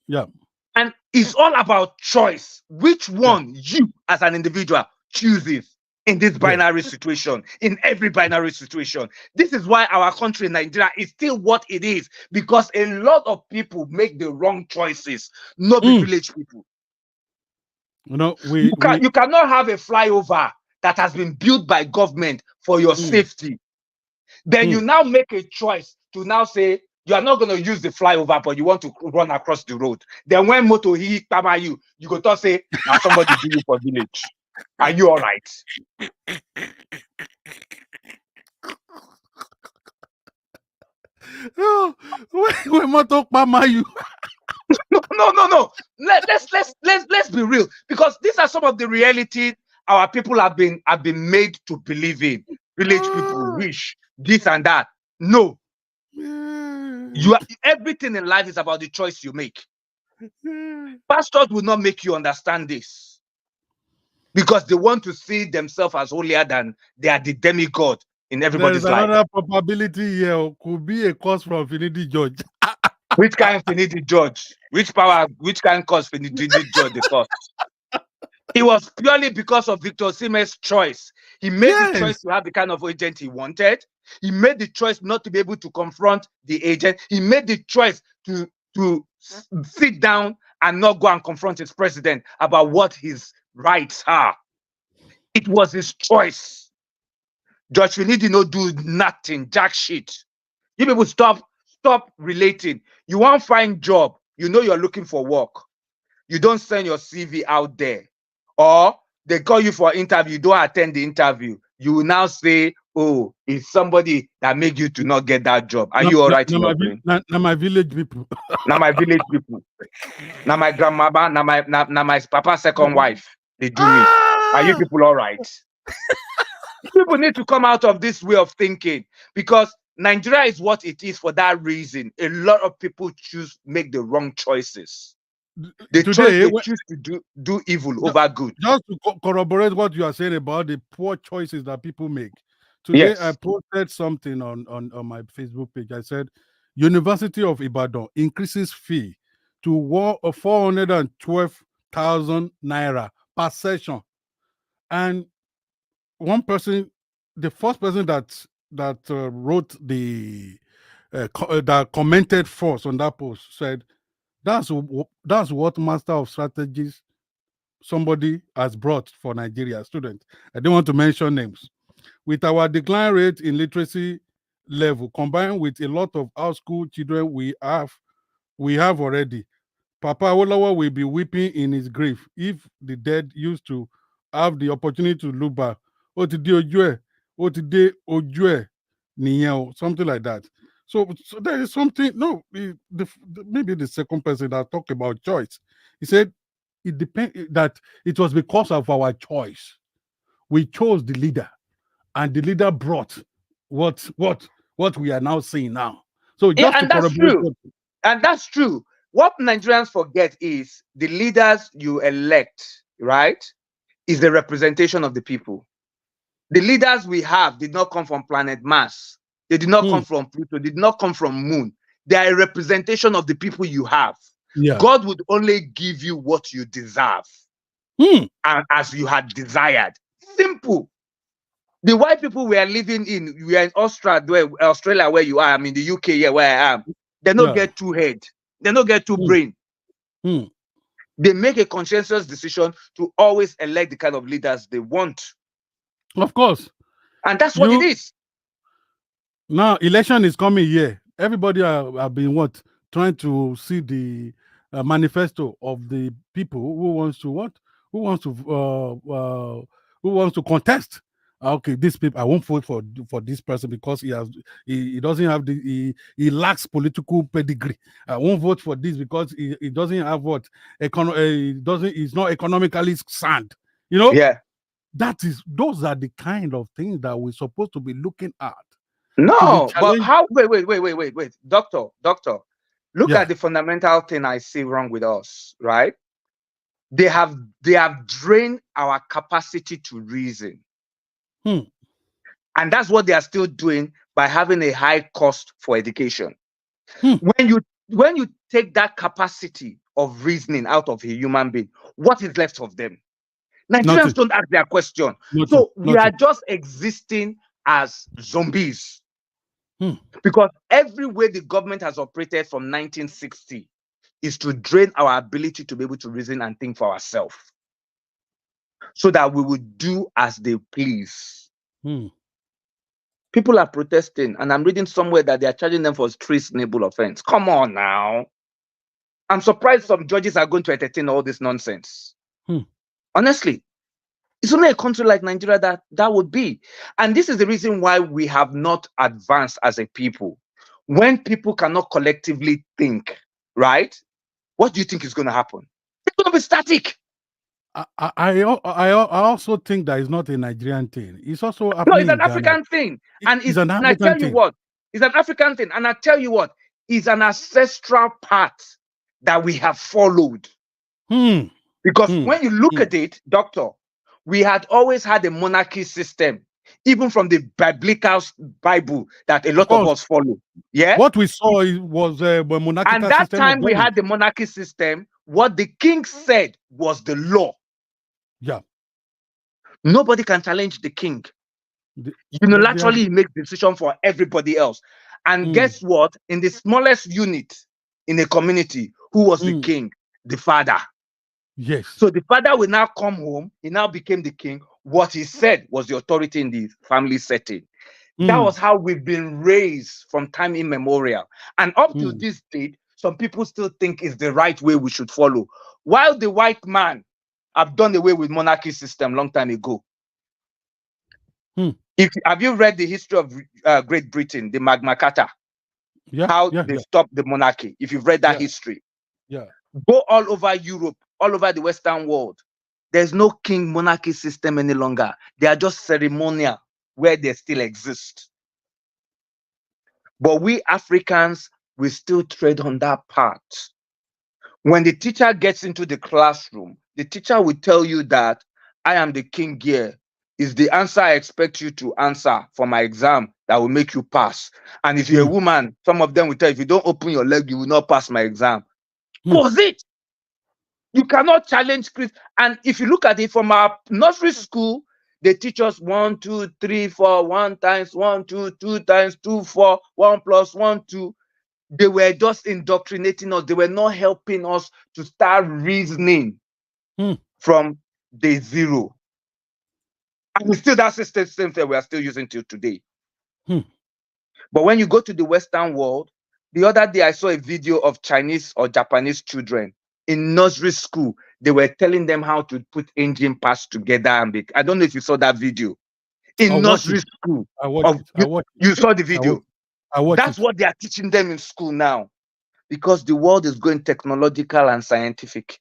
Yeah. And it's all about choice. Which one you as an individual chooses in this binary situation, in every binary situation. This is why our country, Nigeria, is still what it is, because a lot of people make the wrong choices, not the village people. You know, you cannot have a flyover that has been built by government for your safety. Then you now make a choice to now say you are not going to use the flyover, but you want to run across the road. Then when motor hit you go to say, now somebody do you for village. Are you all right? No, when motor you. No. Let's be real, because these are some of the realities our people have been made to believe in. Village people wish this and that. No. Everything in life is about the choice you make. Pastors will not make you understand this because they want to see themselves as holier than they are the demigod in everybody's life. There's another probability here. Could be a cause from Finidi Judge. Which kind of Finidi Judge? Which kind cause Finidi Judge the cause? It was purely because of Victor Osimhen's choice. He made the choice to have the kind of agent he wanted. He made the choice not to be able to confront the agent. He made the choice to sit down and not go and confront his president about what his rights are. It was his choice. Judge Finidi no do nothing, jack shit. You people stop relating. You want to find job, you know you're looking for work. You don't send your CV out there. Or they call you for interview, you don't attend the interview. You will now say, oh, it's somebody that made you to not get that job. Are you all right? Now my village people. Now my village people. Now my grandmother, now my papa's second wife. They do me. Are you people all right? People need to come out of this way of thinking, because Nigeria is what it is for that reason. A lot of people make the wrong choices. The choice Today, they choose to do evil ju- over good. just to corroborate what you are saying about the poor choices that people make. Today, I Yes. posted something on my Facebook page. I said, University of Ibadan increases fee to 412,000 naira per session. And one person, the first person that wrote that commented first on that post said, that's what master of strategies somebody has brought for Nigeria students. I don't want to mention names. With our decline rate in literacy level, combined with a lot of our school children we have already, Papa Awolowo will be weeping in his grave if the dead used to have the opportunity to look back. Ó ti dé ojú ẹ̀, ó ti dé ojú ẹ̀ nìyẹn o, something like that. So there is something. No, maybe the second person that talked about choice. He said that it was because of our choice. We chose the leader, and the leader brought what we are now seeing now. So Yeah, just to and that's corroborate true. And that's true. What Nigerians forget is the leaders you elect, right, is the representation of the people. The leaders we have did not come from planet Mars. They did not Hmm, come from Pluto. They did not come from Moon. They are a representation of the people you have. yeah. God would only give you what you deserve Hmm, and as you had desired. Simple. The white people we are living in, we are in Australia where you are. I'm in the UK here where I am. They don't yeah. get two head. They don't get two Hmm, brain. hmm. They make a conscientious decision to always elect the kind of leaders they want. Of course. And that's what it You is. Now election is coming here. Everybody have been trying to see the manifesto of the people who wants to who wants to who wants to contest. Okay, this people I won't vote for this person because he doesn't have he lacks political pedigree. I won't vote for this because he doesn't have he doesn't he's not economically sound. You know Yeah. those are the kind of things that we're supposed to be looking at to be No, but challenged. how? Wait. Doctor. Look Yeah. at the fundamental thing I see wrong with us, right? They have they have drained our capacity to reason. Hmm. And that's what they are still doing by having a high cost for education. Hmm. When you take that capacity of reasoning out of a human being, what is left of them? Nigerians Nothing. don't ask their question. Nothing. So we are Nothing. just existing as zombies. Hmm. Because every way the government has operated from 1960 is to drain our ability to be able to reason and think for ourselves so that we would do as they please. Hmm. People are protesting, and I'm reading somewhere that they are charging them for treasonable offense. Come on now. I'm surprised some judges are going to entertain all this nonsense. Hmm. Honestly, it's only a country like Nigeria that would be. And this is the reason why we have not advanced as a people. When people cannot collectively think, right? What do you think is going to happen? It's going to be static. I also think that it's not a Nigerian thing. It's also No, it's happening an in Ghana. African thing. And It's an I African tell you thing. what, it's an African thing. And I tell you what, it's an ancestral path that we have followed. Hmm. Because Hmm. when you look Hmm. at it, doctor, we had always had a monarchy system, even from the biblical Bible that a Of lot of course, us follow. Yeah. what we saw was a And monarchical that system of time we government. had the monarchy system, what the king said was the law. Yeah. Nobody can challenge the king. They are. Unilaterally, he makes decision for everybody else. And Hmm. guess what? In the smallest unit in a community, who was the Hmm. king? The father. Yes. So the father will now come home. He now became the king. What he said was the authority in the family setting. That Hmm. was how we've been raised from time immemorial. And up to Hmm. this date, some people still think it's the right way we should follow. While the white man have done away with monarchy system long time ago. Hmm. Have you read the history of Great Britain, the Magna Carta, Yeah. how Yeah. they Yeah. stopped the monarchy? If you've read that Yeah. history, Yeah. go all over Europe, all over the Western world. There's no king monarchy system any longer. They are just ceremonial where they still exist. But we Africans, we still tread on that path. When the teacher gets into the classroom, the teacher will tell you that I am the king here. Is the answer I expect you to answer for my exam that will make you pass. And if you're a woman, some of them will tell you, if you don't open your leg, you will not pass my exam. Was it? You cannot challenge Chris. And if you look at it from our nursery school, they teach us 1, 2, 3, 4, 1 times 1, 2, 2 times 2, 4, 1 plus 1, 2. They were just indoctrinating us. They were not helping us to start reasoning from day zero. And it's still that same thing we are still using till today. But when you go to the Western world, the other day I saw a video of Chinese or Japanese children in nursery school. They were telling them how to put engine parts together. And I don't know if you saw that video. In nursery school. You saw the video. That's what they are teaching them in school now. Because the world is going technological and scientific.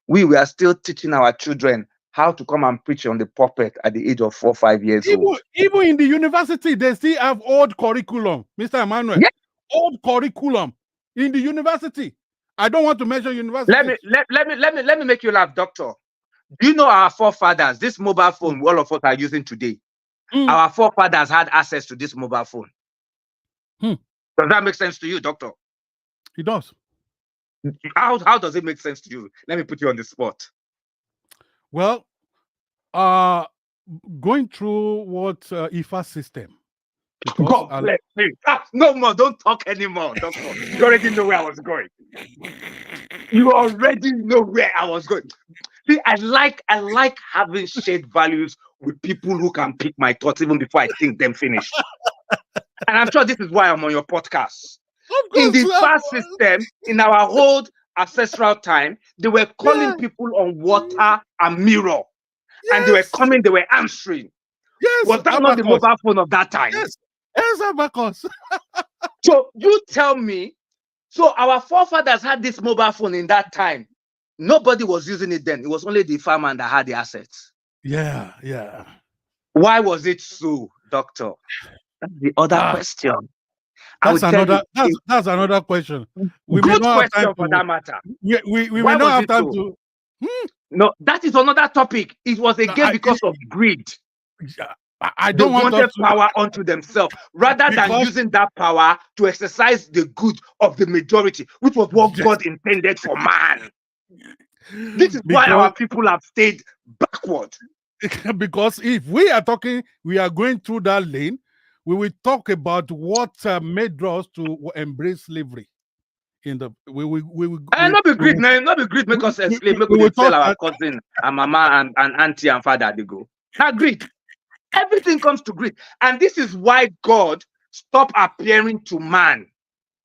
We are still teaching our children how to come and preach on the pulpit at the age of 4 or 5 years old. Even in the university, they still have old curriculum, Mr. Emmanuel. Yeah. Old curriculum in the university. I don't want to mention university. Let me make you laugh, doctor. Do you know our forefathers, this mobile phone all of us are using today? Our forefathers had access to this mobile phone. Does that make sense to you, doctor? It does. How does it make sense to you? Let me put you on the spot. Well, going through what IFA system. God bless you. No more, don't talk anymore, doctor. You already know where I was going. You already know where I was going. See, I like having shared values with people who can pick my thoughts even before I think them finished. And I'm sure this is why I'm on your podcast. In the past system, in our old ancestral time, they were calling people on water and mirror. And they were coming, they were answering. Yes. Was that not the mobile phone of that time? Yes. Yes, Abacus. So you tell me, so our forefathers had this mobile phone in that time. Nobody was using it then. It was only the farmer that had the assets. Yeah, yeah. Why was it so, doctor? That's the other question. That's another question. We Good may not question have time for that matter. We may not have time to. No, that is another topic. It was again because of greed. I don't want wanted power unto themselves rather than using that power to exercise the good of the majority, which was what God intended for man. This is why our people have stayed backward. Because if we are talking, we are going through that lane, we will talk about what made us to embrace slavery. Not be greed, not be greed. Make us slave. Make we tell our cousin and mama and auntie and father they go. Not greed. Everything comes to greed, and this is why God stopped appearing to man.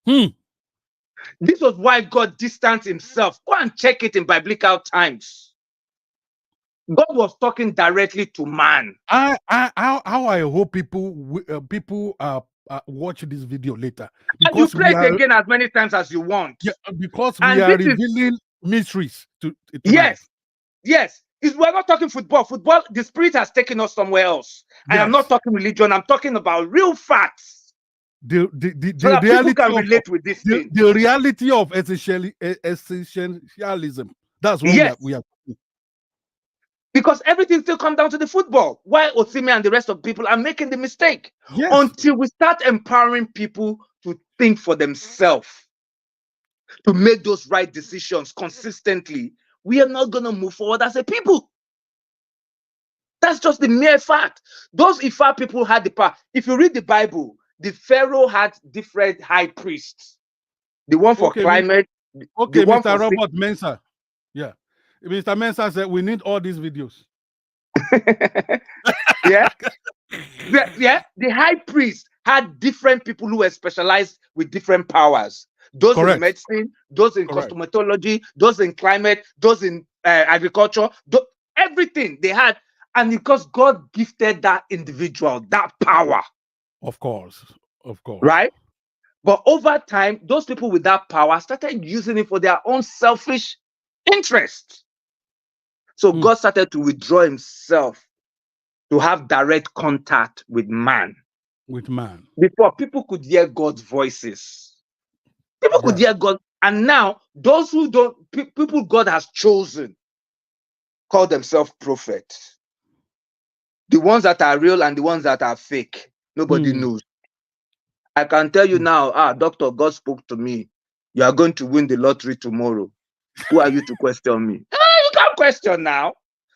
This was why God distanced himself. Go and check it in biblical times. God was talking directly to man. I hope people watch this video later. Because you play it again as many times as you want. Yeah, because we are revealing mysteries to Yes. We're not talking football. Football, the spirit has taken us somewhere else. Yes. And I'm not talking religion. I'm talking about real facts. The so reality can relate with this thing. The reality of essentialism. That's what we are. Because everything still comes down to the football. Why Osimhen and the rest of people are making the mistake? Yes. Until we start empowering people to think for themselves, to make those right decisions consistently, we are not going to move forward as a people. That's just the mere fact. Those Ifa people had the power. If you read the Bible, the Pharaoh had different high priests. The one for climate. Okay, Mr. Robert Mensah. Yeah. Mr. Mensah said we need all these videos. Yeah. The high priest had different people who were specialized with different powers. Those in medicine, those in cosmetology, those in climate, those in agriculture, everything they had. And because God gifted that individual that power. Of course. Right? But over time, those people with that power started using it for their own selfish interest. So God started to withdraw himself to have direct contact with man. with man. Before, people could hear God's voices. People could Yeah. hear God. And now, those who don't, people God has chosen, call themselves prophets. The ones that are real and the ones that are fake, nobody Hmm. knows. I can tell you now, doctor, God spoke to me. You are going to win the lottery tomorrow. Who are you to question me? You can't question now.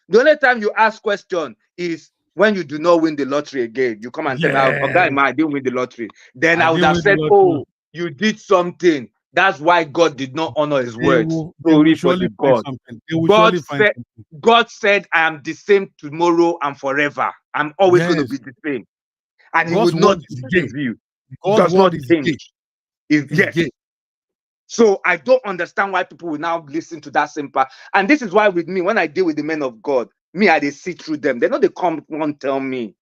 The only time you ask question is when you do not win the lottery again. You come and tell me, oh, guy, Yes. man, I didn't win the lottery. Then I I would didn't have win the said, lottery. oh, you did something. That's why God did not honor his words. They will Sorry for surely the find God. something. They will God surely find said, something. God said, I am the same tomorrow and forever. I'm always going to Yes. be the same. And he God's will not word is deceive gay. you. It God's does word not is change. gay. Is Yes. gay. So I don't understand why people will now listen to that simple. And this is why with me, when I deal with the men of God, me, I they see through them. They know they come and tell me.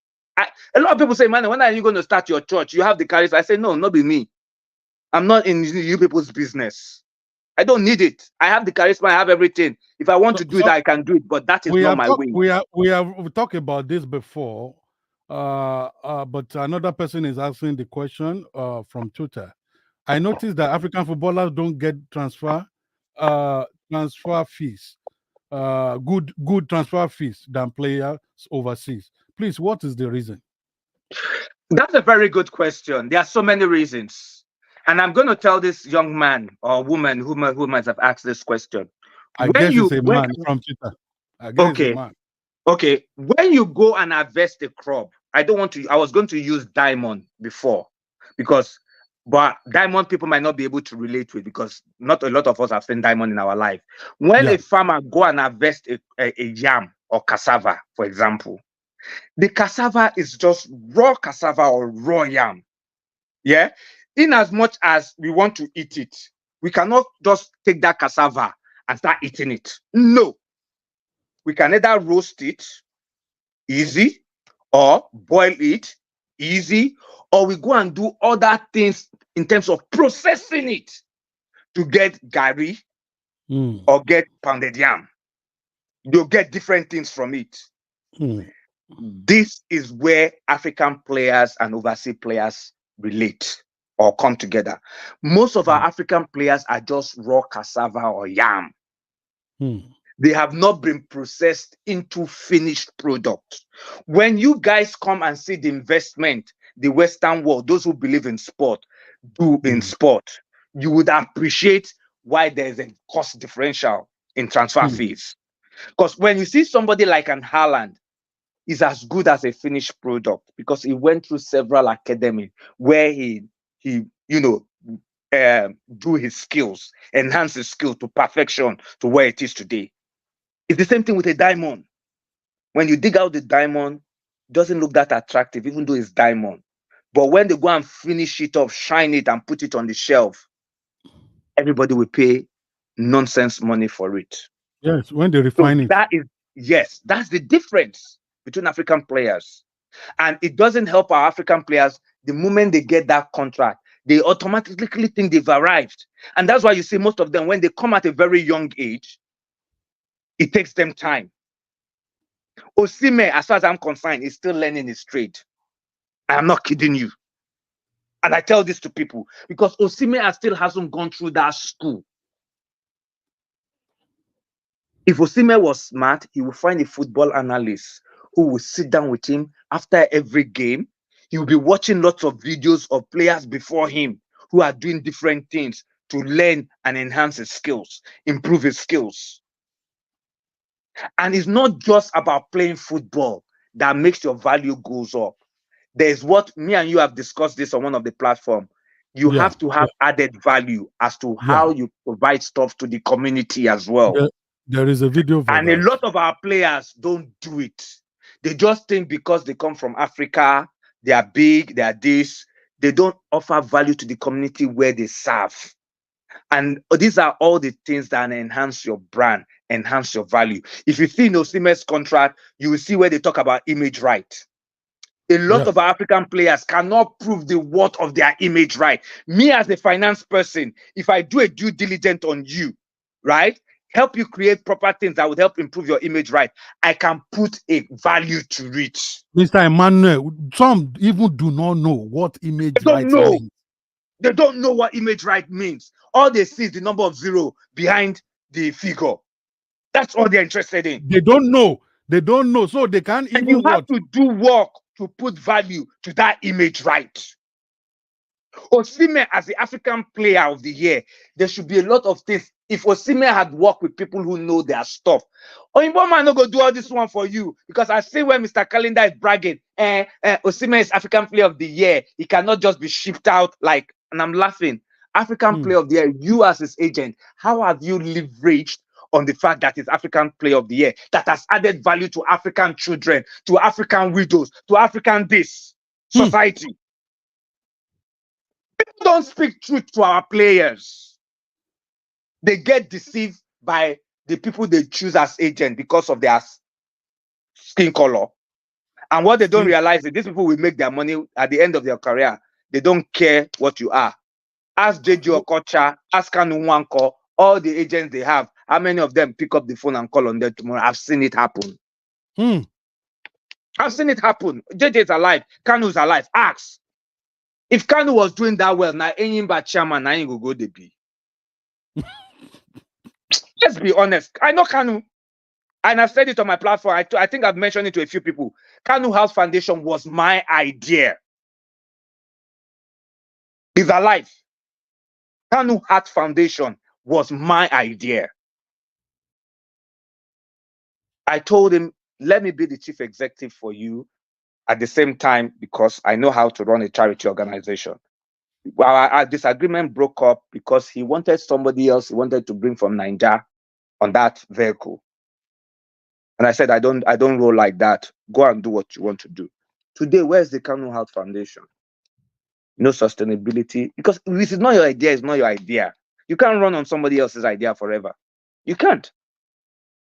A lot of people say, man, when are you going to start your church? You have the charisma. I say, no, not be me. I'm not in you people's business. I don't need it. I have the charisma. I have everything. If I want So, to do it, I can do it. But that is we not have my talked way. we have talked about this before. But another person is asking the question from Twitter. I noticed that African footballers don't get transfer fees, good transfer fees than players overseas. Please, what is the reason? That's a very good question. There are so many reasons. And I'm going to tell this young man or woman who might have asked this question. I When guess it's you, a when, man from Twitter. I guess it's a okay, man. Okay, when you go and harvest a crop, I was going to use diamond before because, but diamond people might not be able to relate with because not a lot of us have seen diamond in our life. When Yeah. a farmer go and harvest a yam or cassava, for example, the cassava is just raw cassava or raw yam. Yeah. In as much as we want to eat it, we cannot just take that cassava and start eating it. No, we can either roast it easy, or boil it easy, or we go and do other things in terms of processing it to get gari Mm, or get pounded yam. You'll get different things from it. mm, This is where African players and overseas players relate or come together. Most of our mm, African players are just raw cassava or yam. mm, They have not been processed into finished product. When you guys come and see the investment the Western world, those who believe in sport, do in mm, sport, you would appreciate why there's a cost differential in transfer mm, fees. Because when you see somebody like an Haaland, is as good as a finished product because he went through several academy where he do his skills, enhance his skill to perfection to where it is today. It's the same thing with a diamond. When you dig out the diamond, it doesn't look that attractive, even though it's diamond. But when they go and finish it off, shine it, and put it on the shelf, everybody will pay nonsense money for it. yes, when they So refine it. that is, yes, that's the difference between African players. And it doesn't help our African players the moment they get that contract. They automatically think they've arrived. And that's why you see most of them, when they come at a very young age, it takes them time. Osimhen, as far as I'm concerned, is still learning his trade. I am not kidding you. And I tell this to people because Osimhen still hasn't gone through that school. If Osimhen was smart, he will find a football analyst who will sit down with him after every game. He will be watching lots of videos of players before him who are doing different things to learn and enhance his skills, improve his skills. And it's not just about playing football that makes your value goes up. There's what me and you have discussed this on one of the platform. You Yeah, have to have added value as to yeah. how you provide stuff to the community as well. There is a video for And a that. lot of our players don't do it. They just think because they come from Africa, they are big, they are this, they don't offer value to the community where they serve. And these are all the things that enhance your brand, enhance your value. If you see no Osimhen's contract, you will see where they talk about image right. A lot Yeah. of our African players cannot prove the worth of their image right. Me as a finance person, if I do a due diligence on you, right? help you create proper things that would help improve your image, right? I can put a value to it. Mr. Emmanuel, some even do not know what They image don't rights know. means. They don't know what image right means. All they see is the number of zero behind the figure. That's all they're interested in. They don't know. They don't know. So they can't And you even have what? to do work to put value to that image right. Osimhen as the African player of the year, there should be a lot of things. If Osimhen had worked with people who know their stuff, Oyinbo man no go do all this one for you, because I see when Mr. Calendar is bragging, Osimhen is African player of the year. He cannot just be shipped out like, and I'm laughing. African Hmm. player of the year, you as his agent, how have you leveraged on the fact that he's African player of the year, that has added value to African children, to African widows, to African this society? People don't speak truth to our players. They get deceived by the people they choose as agent because of their skin color. And what they don't realize is these people will make their money at the end of their career. They don't care what you are. Ask JJ Okocha, ask Kanu Nwanko, all the agents they have, how many of them pick up the phone and call on them tomorrow? I've seen it happen. I've seen it happen. JJ is alive. Kanu is alive. Ask. If Kanu was doing that well, now Enyimba chairman, now he will go the be. Let's be honest. I know Kanu, and I've said it on my platform. I think I've mentioned it to a few people. Kanu House Foundation was my idea. He's alive. Kanu Heart Foundation was my idea. I told him, let me be the chief executive for you at the same time, because I know how to run a charity organization. Our disagreement broke up because he wanted somebody else he wanted to bring from Nigeria on that vehicle. And I said, I don't roll like that. Go and do what you want to do. Today, where's the Kanu Health Foundation? No sustainability. Because this is not your idea, it's not your idea. You can't run on somebody else's idea forever. You can't.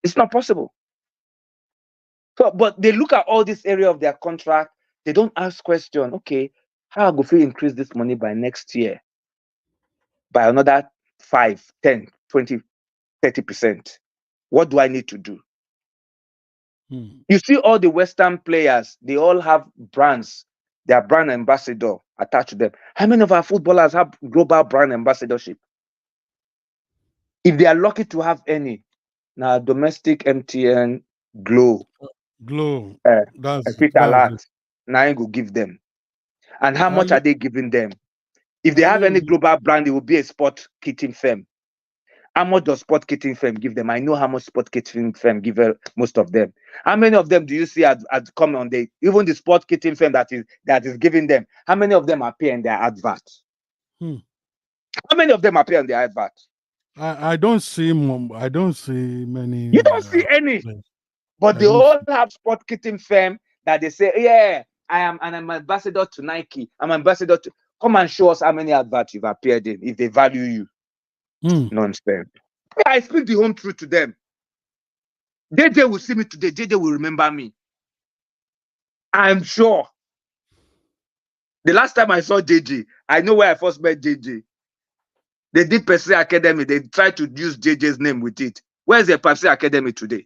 It's not possible. So, but they look at all this area of their contract, they don't ask question, okay, how go we increase this money by next year by another 5, 10, 20, 30%? What do I need to do? You see all the Western players, they all have brands, their brand ambassador attached to them. How many of our footballers have global brand ambassadorship? If they are lucky to have any, now domestic MTN, Glow, That's Fit it. Alert, now I go give them. And how much Ali, are they giving them? If they have Ali, any global brand, it will be a sport kitting firm. How much does sport kitting firm give them? I know how much sport kitting firm give most of them. How many of them do you see as come on even the sport kitting firm that is giving them? How many of them appear in their advert? How many of them appear in their advert? I don't see I don't see many. You don't see any, but I they don't all see. have sport kitting firm that they say, yeah, I'm ambassador to Nike. I'm ambassador to. Come and show us how many adverts you've appeared in if they value you. Nonsense. I speak the home truth to them. JJ will see me today. JJ will remember me. I'm sure. The last time I saw JJ, I know where I first met JJ. They did Percy Academy. They tried to use JJ's name with it. Where's the Percy Academy today?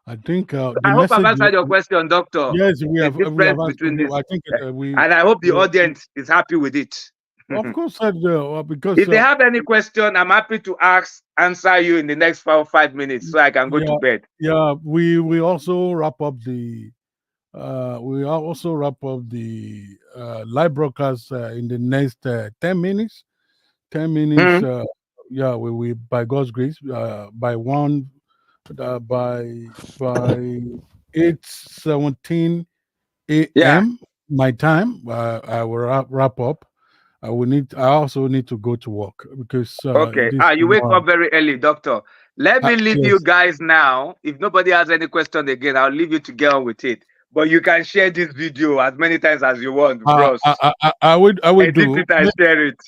I think the I hope I've message. answered your question, Doctor. Yes, we The have. We difference have between answered. this. I think we. And I hope the audience is happy with it. Of course, because if they have any question, I'm happy to answer you in the next 5 minutes so I can go to bed. Yeah, we also wrap up the live broadcast in the next 10 minutes. 10 minutes. Yeah, we by God's grace, by 8:17 a.m. my time, I will wrap up. I also need to go to work because okay. You wake up very early, Doctor. Let me leave you guys now. If nobody has any question again, I'll leave you to get on with it. But you can share this video as many times as you want, bros. I would do. Edit it and share it.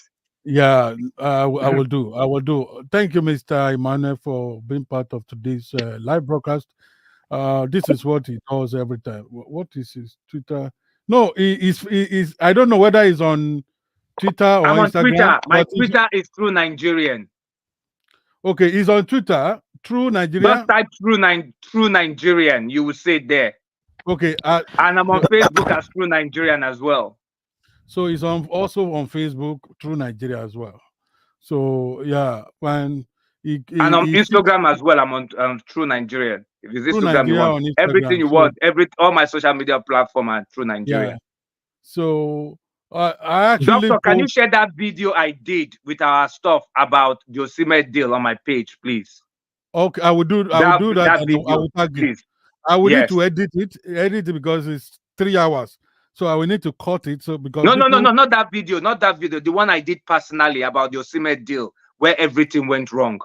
Yeah, I will do. I will do. Thank you, Mr. Emmanuel, for being part of today's live broadcast. This is what he does every time. What is his Twitter? No, he's I don't know whether he's on Twitter or I'm on Instagram. Twitter. My But Twitter is True Nigerian. okay, he's on Twitter. True Just Nigeria. type True Nigerian. You will see it there. Okay. And I'm on Facebook as True Nigerian as well. So he's on also on Facebook. True Nigeria as well. So yeah, when And on he keeps Instagram as well. I'm on True Nigerian. If it's True Instagram you Nigeria want, on everything Instagram. you So want, all my social media platform are True yeah. Nigerian. So I actually Doctor, can you post. share that video I did with our stuff about the Osimhen deal on my page, please? Okay, I will do. I will That do that, that and I video, will tag you. please. I will need Yes. to edit it because it's 3 hours. So I will need to cut it. So because No, people not that video, not that video. The one I did personally about the Osimhen deal where everything went wrong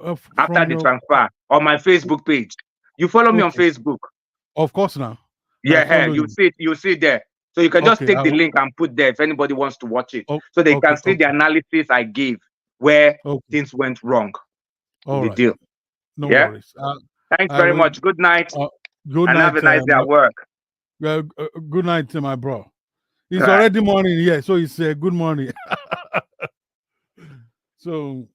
after from the your transfer on my Facebook page. You follow me on okay, Facebook. of course now I Yeah, follow you you. see it, you see it there. So you can just Okay, take the link and put there if anybody wants to watch it. oh, So they okay, can see the analysis I gave where okay, things went wrong in all the right, deal. no Yeah. worries. Thanks I very will. much. Good night Uh, good and have a night, nice day at work. good night, my bro. All It's right. already morning here, so it's good morning. So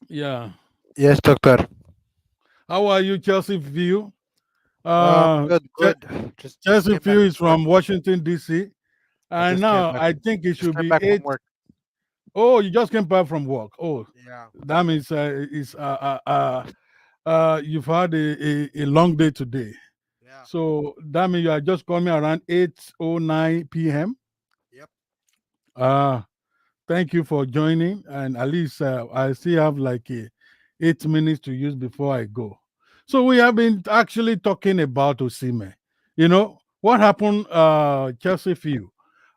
yeah, Yes, doctor. how are you, Chelsea View? Good, Che- good. Just Chelsea came back View is from work. from Washington D.C. I And just came now back. I think it Just should came be back from 8. work. Oh, you just came back from work. Oh, Yeah. that means you've had a long day today. Yeah. So that means you are just coming around 8:09 p.m. Yep. Uh, thank you for joining. And at least I still have like 8 minutes to use before I go. So we have been actually talking about Osimhen. You know what happened, Chelsea Field.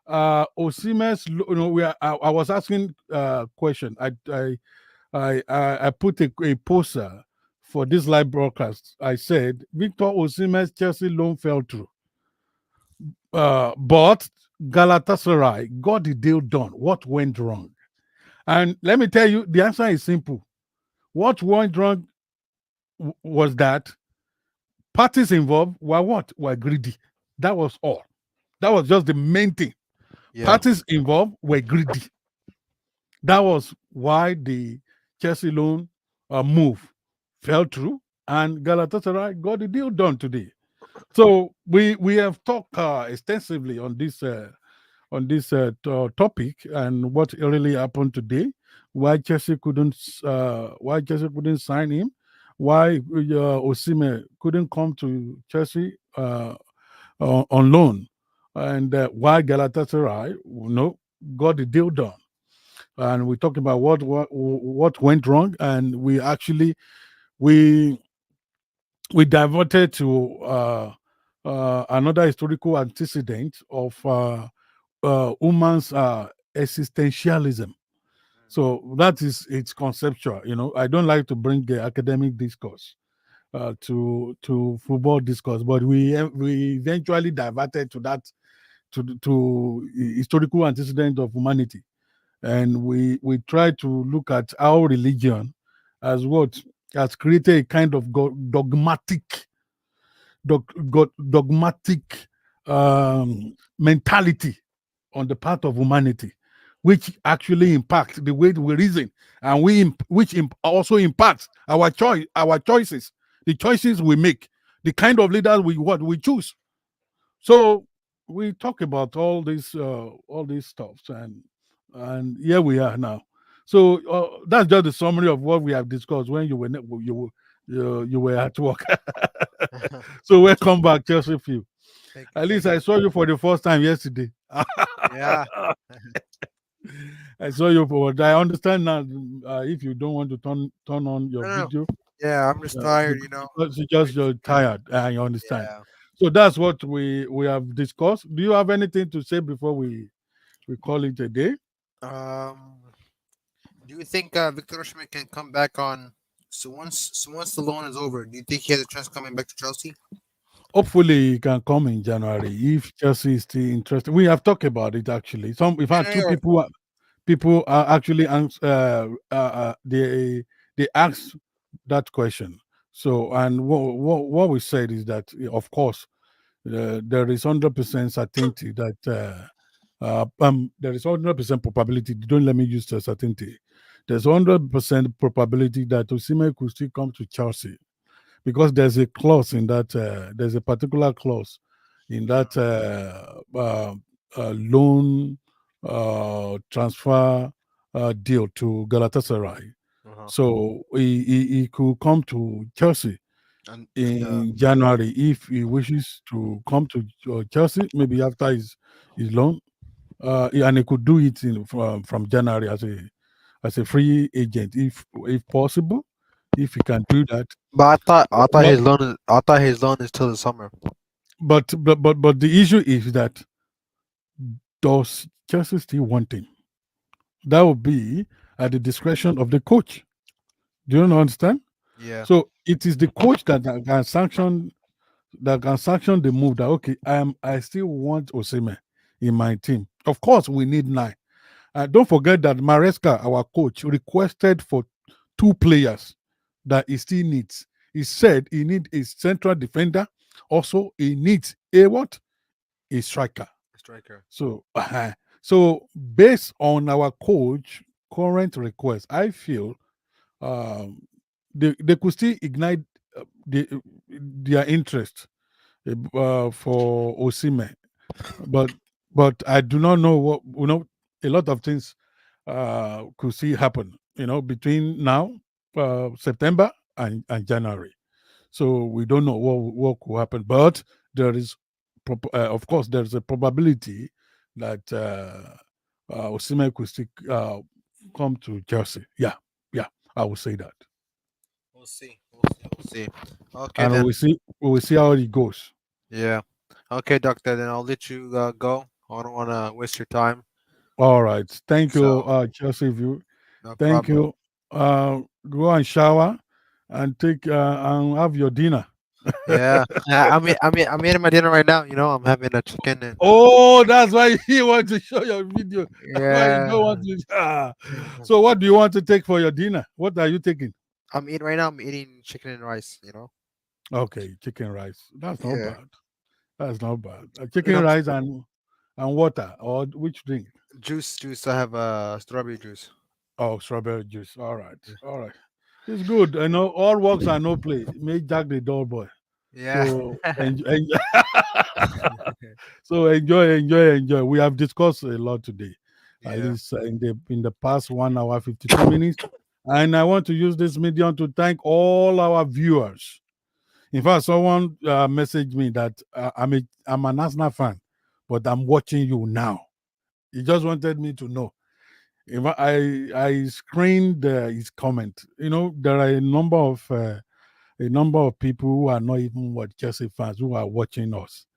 Osimhen's, I was asking question. I put a poster for this live broadcast. I said Victor Osimhen's Chelsea loan fell through, but Galatasaray got the deal done. What went wrong? And let me tell you, the answer is simple. What went wrong was that parties involved were what? Were greedy. That was all. That was just the main thing. Yeah. Parties involved were greedy. That was why the Chelsea loan move fell through, and Galatasaray got the deal done today. So we have talked extensively on this topic and what really happened today. Why Chelsea couldn't sign him, why Osimhen couldn't come to Chelsea on loan, and why Galatasaray got the deal done. And we talked about what went wrong, and we we diverted to another historical antecedent of woman's existentialism. So that is it's conceptual. I don't like to bring the academic discourse to football discourse, but we eventually diverted to that to historical antecedent of humanity, and we try to look at how religion as what has created a kind of dogmatic mentality on the part of humanity, which actually impacts the way we reason, and also impacts our choices, the choices we make, the kind of leaders we choose. So we talk about all these stuffs, and here we are now. So that's just the summary of what we have discussed when you were at work. So welcome back, Chelsea Field. Thank you. At least Thank I you. saw you for the first time yesterday. Yeah. I saw you for. I understand now. If you don't want to turn on your No, no. video, Yeah. I'm just tired. You know. because you just you're tired, and you understand. Yeah. So that's what we have discussed. Do you have anything to say before we call it a day? Um. Do you think Victor Osimhen can come back on? So once the loan is over, do you think he has a chance coming back to Chelsea? Hopefully, he can come in January if Chelsea is still interested. We have talked about it actually. We've had two January or people are actually they asked that question. So, and what we said is that, of course, there is 100% certainty that There is 100% probability. Don't let me use the certainty. There's 100% probability that Osimhen could still come to Chelsea because there's a clause in that. There's a particular clause in that loan transfer deal to Galatasaray. Uh-huh. So he could come to Chelsea And in January if he wishes to come to Chelsea, maybe after his loan, and he could do it from January as a free agent if possible, if he can do that. but But I thought his loan is till the summer. but the issue is that does Chelsea still want him? That would be at the discretion of the coach. Do you understand? Yeah. So it is the coach that can sanction the move that okay, I still want Osimhen in my team. Of course, we need nine. Don't forget that Maresca, our coach, requested for two players that he still needs. He said he needs a central defender. Also, he needs a what? A striker. Striker. So, so based on our coach current request, I feel um, they could still ignite their interest for Osime, but I do not know what A lot of things could see happen. Between now, September and January. So we don't know what could happen, but there is, of course, there is a probability that Osimhen could still come to Chelsea. Yeah, yeah, I would say that, We'll see. We'll see. Okay and then. we will see how it goes. Yeah. Okay, doctor. Then I'll let you go. I don't want to waste your time. All right, thank you, So Chelsea view. no Thank problem. you. Go and shower and take and have your dinner. Yeah. I'm eating my dinner right now. You know, I'm having a chicken and Oh, that's why you want to show your video. That's why you don't yeah. want to. So, what do you want to take for your dinner? What are you taking? I'm eating right now. I'm eating chicken and rice. You know. Okay, chicken rice. That's not Yeah. bad. That's not bad. You Chicken know, rice and water or which drink? juice. I have strawberry juice. Oh, strawberry juice. All right, all right. It's good. I know all works and no play. Make Jack the dull boy. Yeah. So enjoy. So enjoy. We have discussed a lot today, at Yeah. least in the past 1 hour 52 minutes, and I want to use this medium to thank all our viewers. In fact, someone messaged me that I'm an Arsenal fan, but I'm watching you now. He just wanted me to know. In fact, I screened his comment. There are a number of people who are not even what Chelsea fans who are watching us,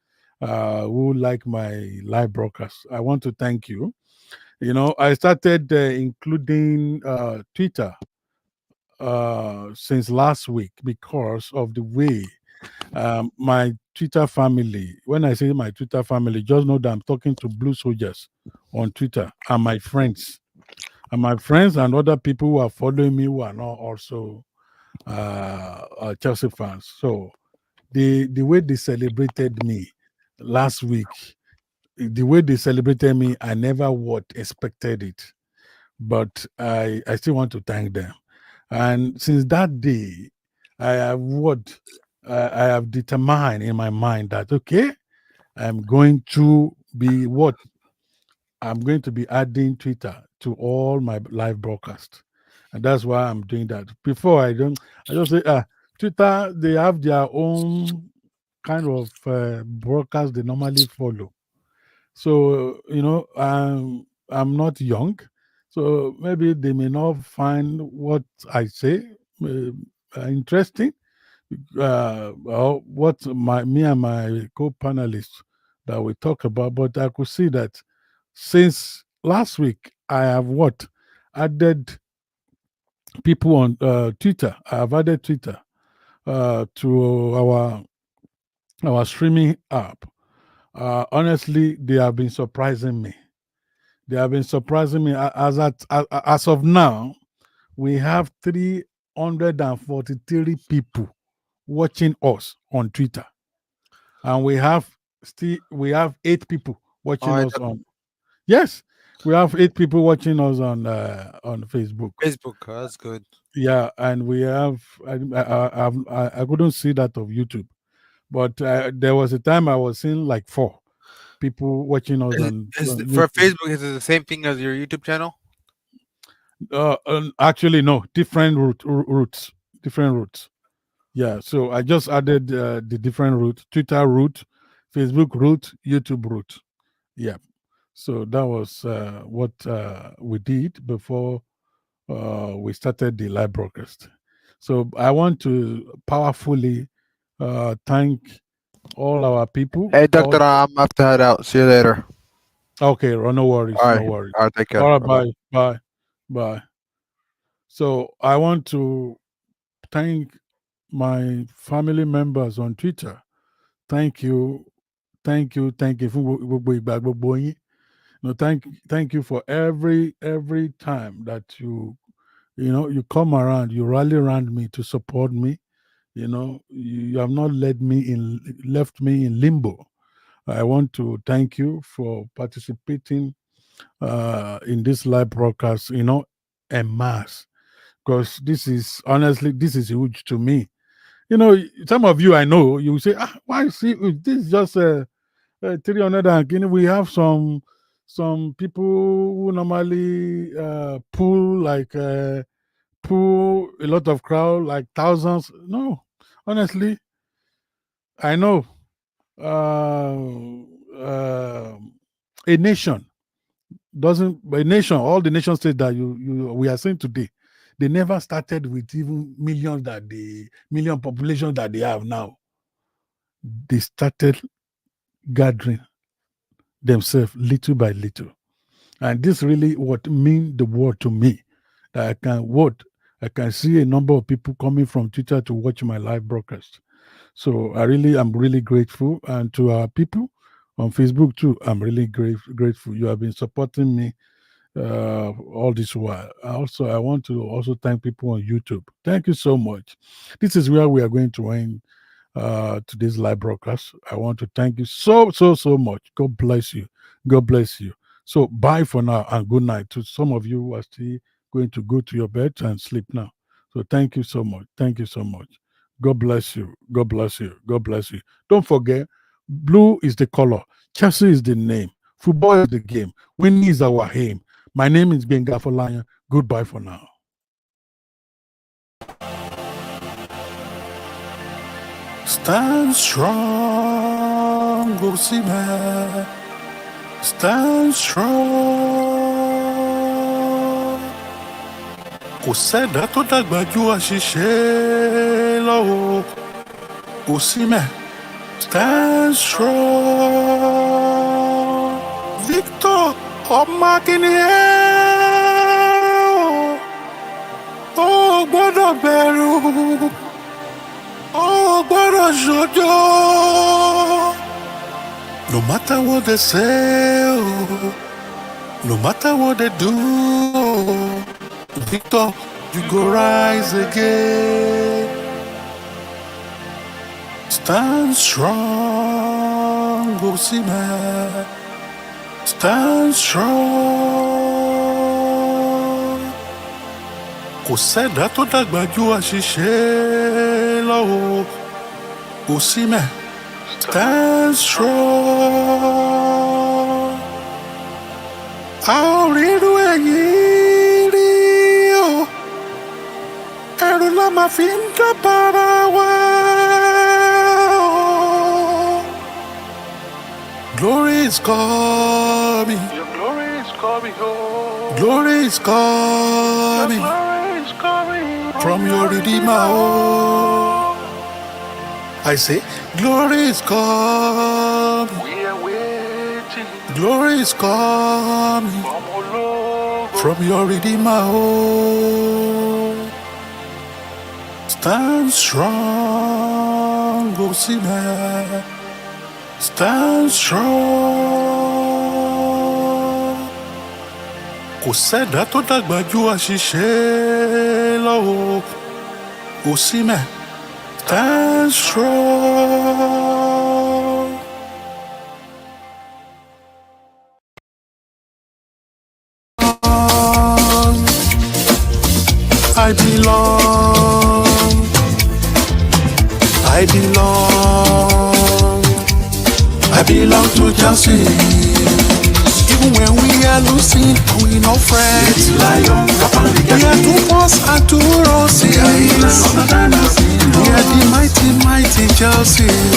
who like my live broadcast. I want to thank you. I started including Twitter since last week because of the way my Twitter family, when I say my Twitter family, just know that I'm talking to Blue Soldiers on Twitter and my friends. And my friends and other people who are following me who are not also Chelsea fans. So the way they celebrated me last week, the way they celebrated me, I never would expected it. But I still want to thank them. And since that day, I have what I have determined in my mind that okay, I'm going to be what I'm going to be adding Twitter to all my live broadcasts. And that's why I'm doing that. Before I just say, Twitter, they have their own kind of broadcast they normally follow. So, I'm not young. So maybe they may not find what I say interesting, or what me and my co-panelists that we talk about. But I could see that since last week, I have what added people on Twitter. I have added Twitter to our streaming app. Honestly, they have been surprising me. They have been surprising me. As of now, we have 343 people watching us on Twitter, and we have 8 people All watching right, us on. Yes, we have 8 people watching us on Facebook. Facebook, that's good. Yeah, and we have I couldn't see that of YouTube, but there was a time I was seeing like 4 people watching us Is on for YouTube. Facebook, is it the same thing as your YouTube channel? Actually, no, different routes, different routes. Yeah, so I just added the different route: Twitter route, Facebook route, YouTube route. Yeah, so that was what we did before we started the live broadcast. So I want to powerfully thank all our people. Hey, All Doctor, I'm have to head out. See you later. okay, no worries, All no right, worries. all right, take All care. right, Bye bye. bye, bye, bye. So I want to thank my family members on Twitter. Thank you, thank you fún gbogbo ìgbà gbogbo yín. No, thank you for every time that you come around, you rally around me to support me. You have not left me in limbo. I want to thank you for participating in this live broadcast, en masse, because this is huge to me. Some of you I know, you say, why see this is just 300 and we have some people who normally pull a lot of crowd, like thousands. No, honestly, I know uh, a nation all the nation states that we are saying today, they never started with even million population that they have now. They started gathering themselves little by little. And this really what mean the world to me. That I can see a number of people coming from Twitter to watch my live broadcast. So I'm really grateful. And to our people on Facebook too, I'm really grateful. You have been supporting me all this while. I want to also thank people on YouTube. Thank you so much. This is where we are going to end today's live broadcast. I want to thank you so much. God bless you. God bless you. So bye for now and good night to some of you who are still going to go to your bed and sleep now. So thank you so much. Thank you so much. God bless you. God bless you. God bless you. Don't forget, blue is the color. Chelsea is the name. Football is the game. Winning is our aim. My name is Benga Lion. Goodbye for now. Stand strong, Osimhen. Stand strong. Kò sẹ́dá tó dàgbà ju àṣìṣe lọ o. Osimhen, stand strong. Victor ọmọ akínníyàn ó gbọ́dọ̀ bẹ̀rù ó gbọ́dọ̀ ṣojo. No matter what they say, no matter what they do, Victor, you go rise again. Stand strong, Osimhen. Stand strong. Kò sẹ́dá tó dàgbà ju àṣìṣe lọ o. Osimhen, stand strong. A ò rírú èyí rí o. Ẹ̀rù la máa fi ń dábàrà wa o. Glory is coming. Your glory is coming home. Glory is Your coming glory is coming from your Redeemer. Oh, I say, glory is coming. We are waiting Glory is coming for more logo. from your Redeemer. Oh, stand strong, Osimhen. Stand strong. Kò sẹ́dá tó dàgbà ju àṣìṣe lọ o. Osimhen, stand strong. I belong. I belong. I belong to Chelsea. Even when we are losing, we no friends. We are two force and two roses. We are the mighty, mighty Chelsea.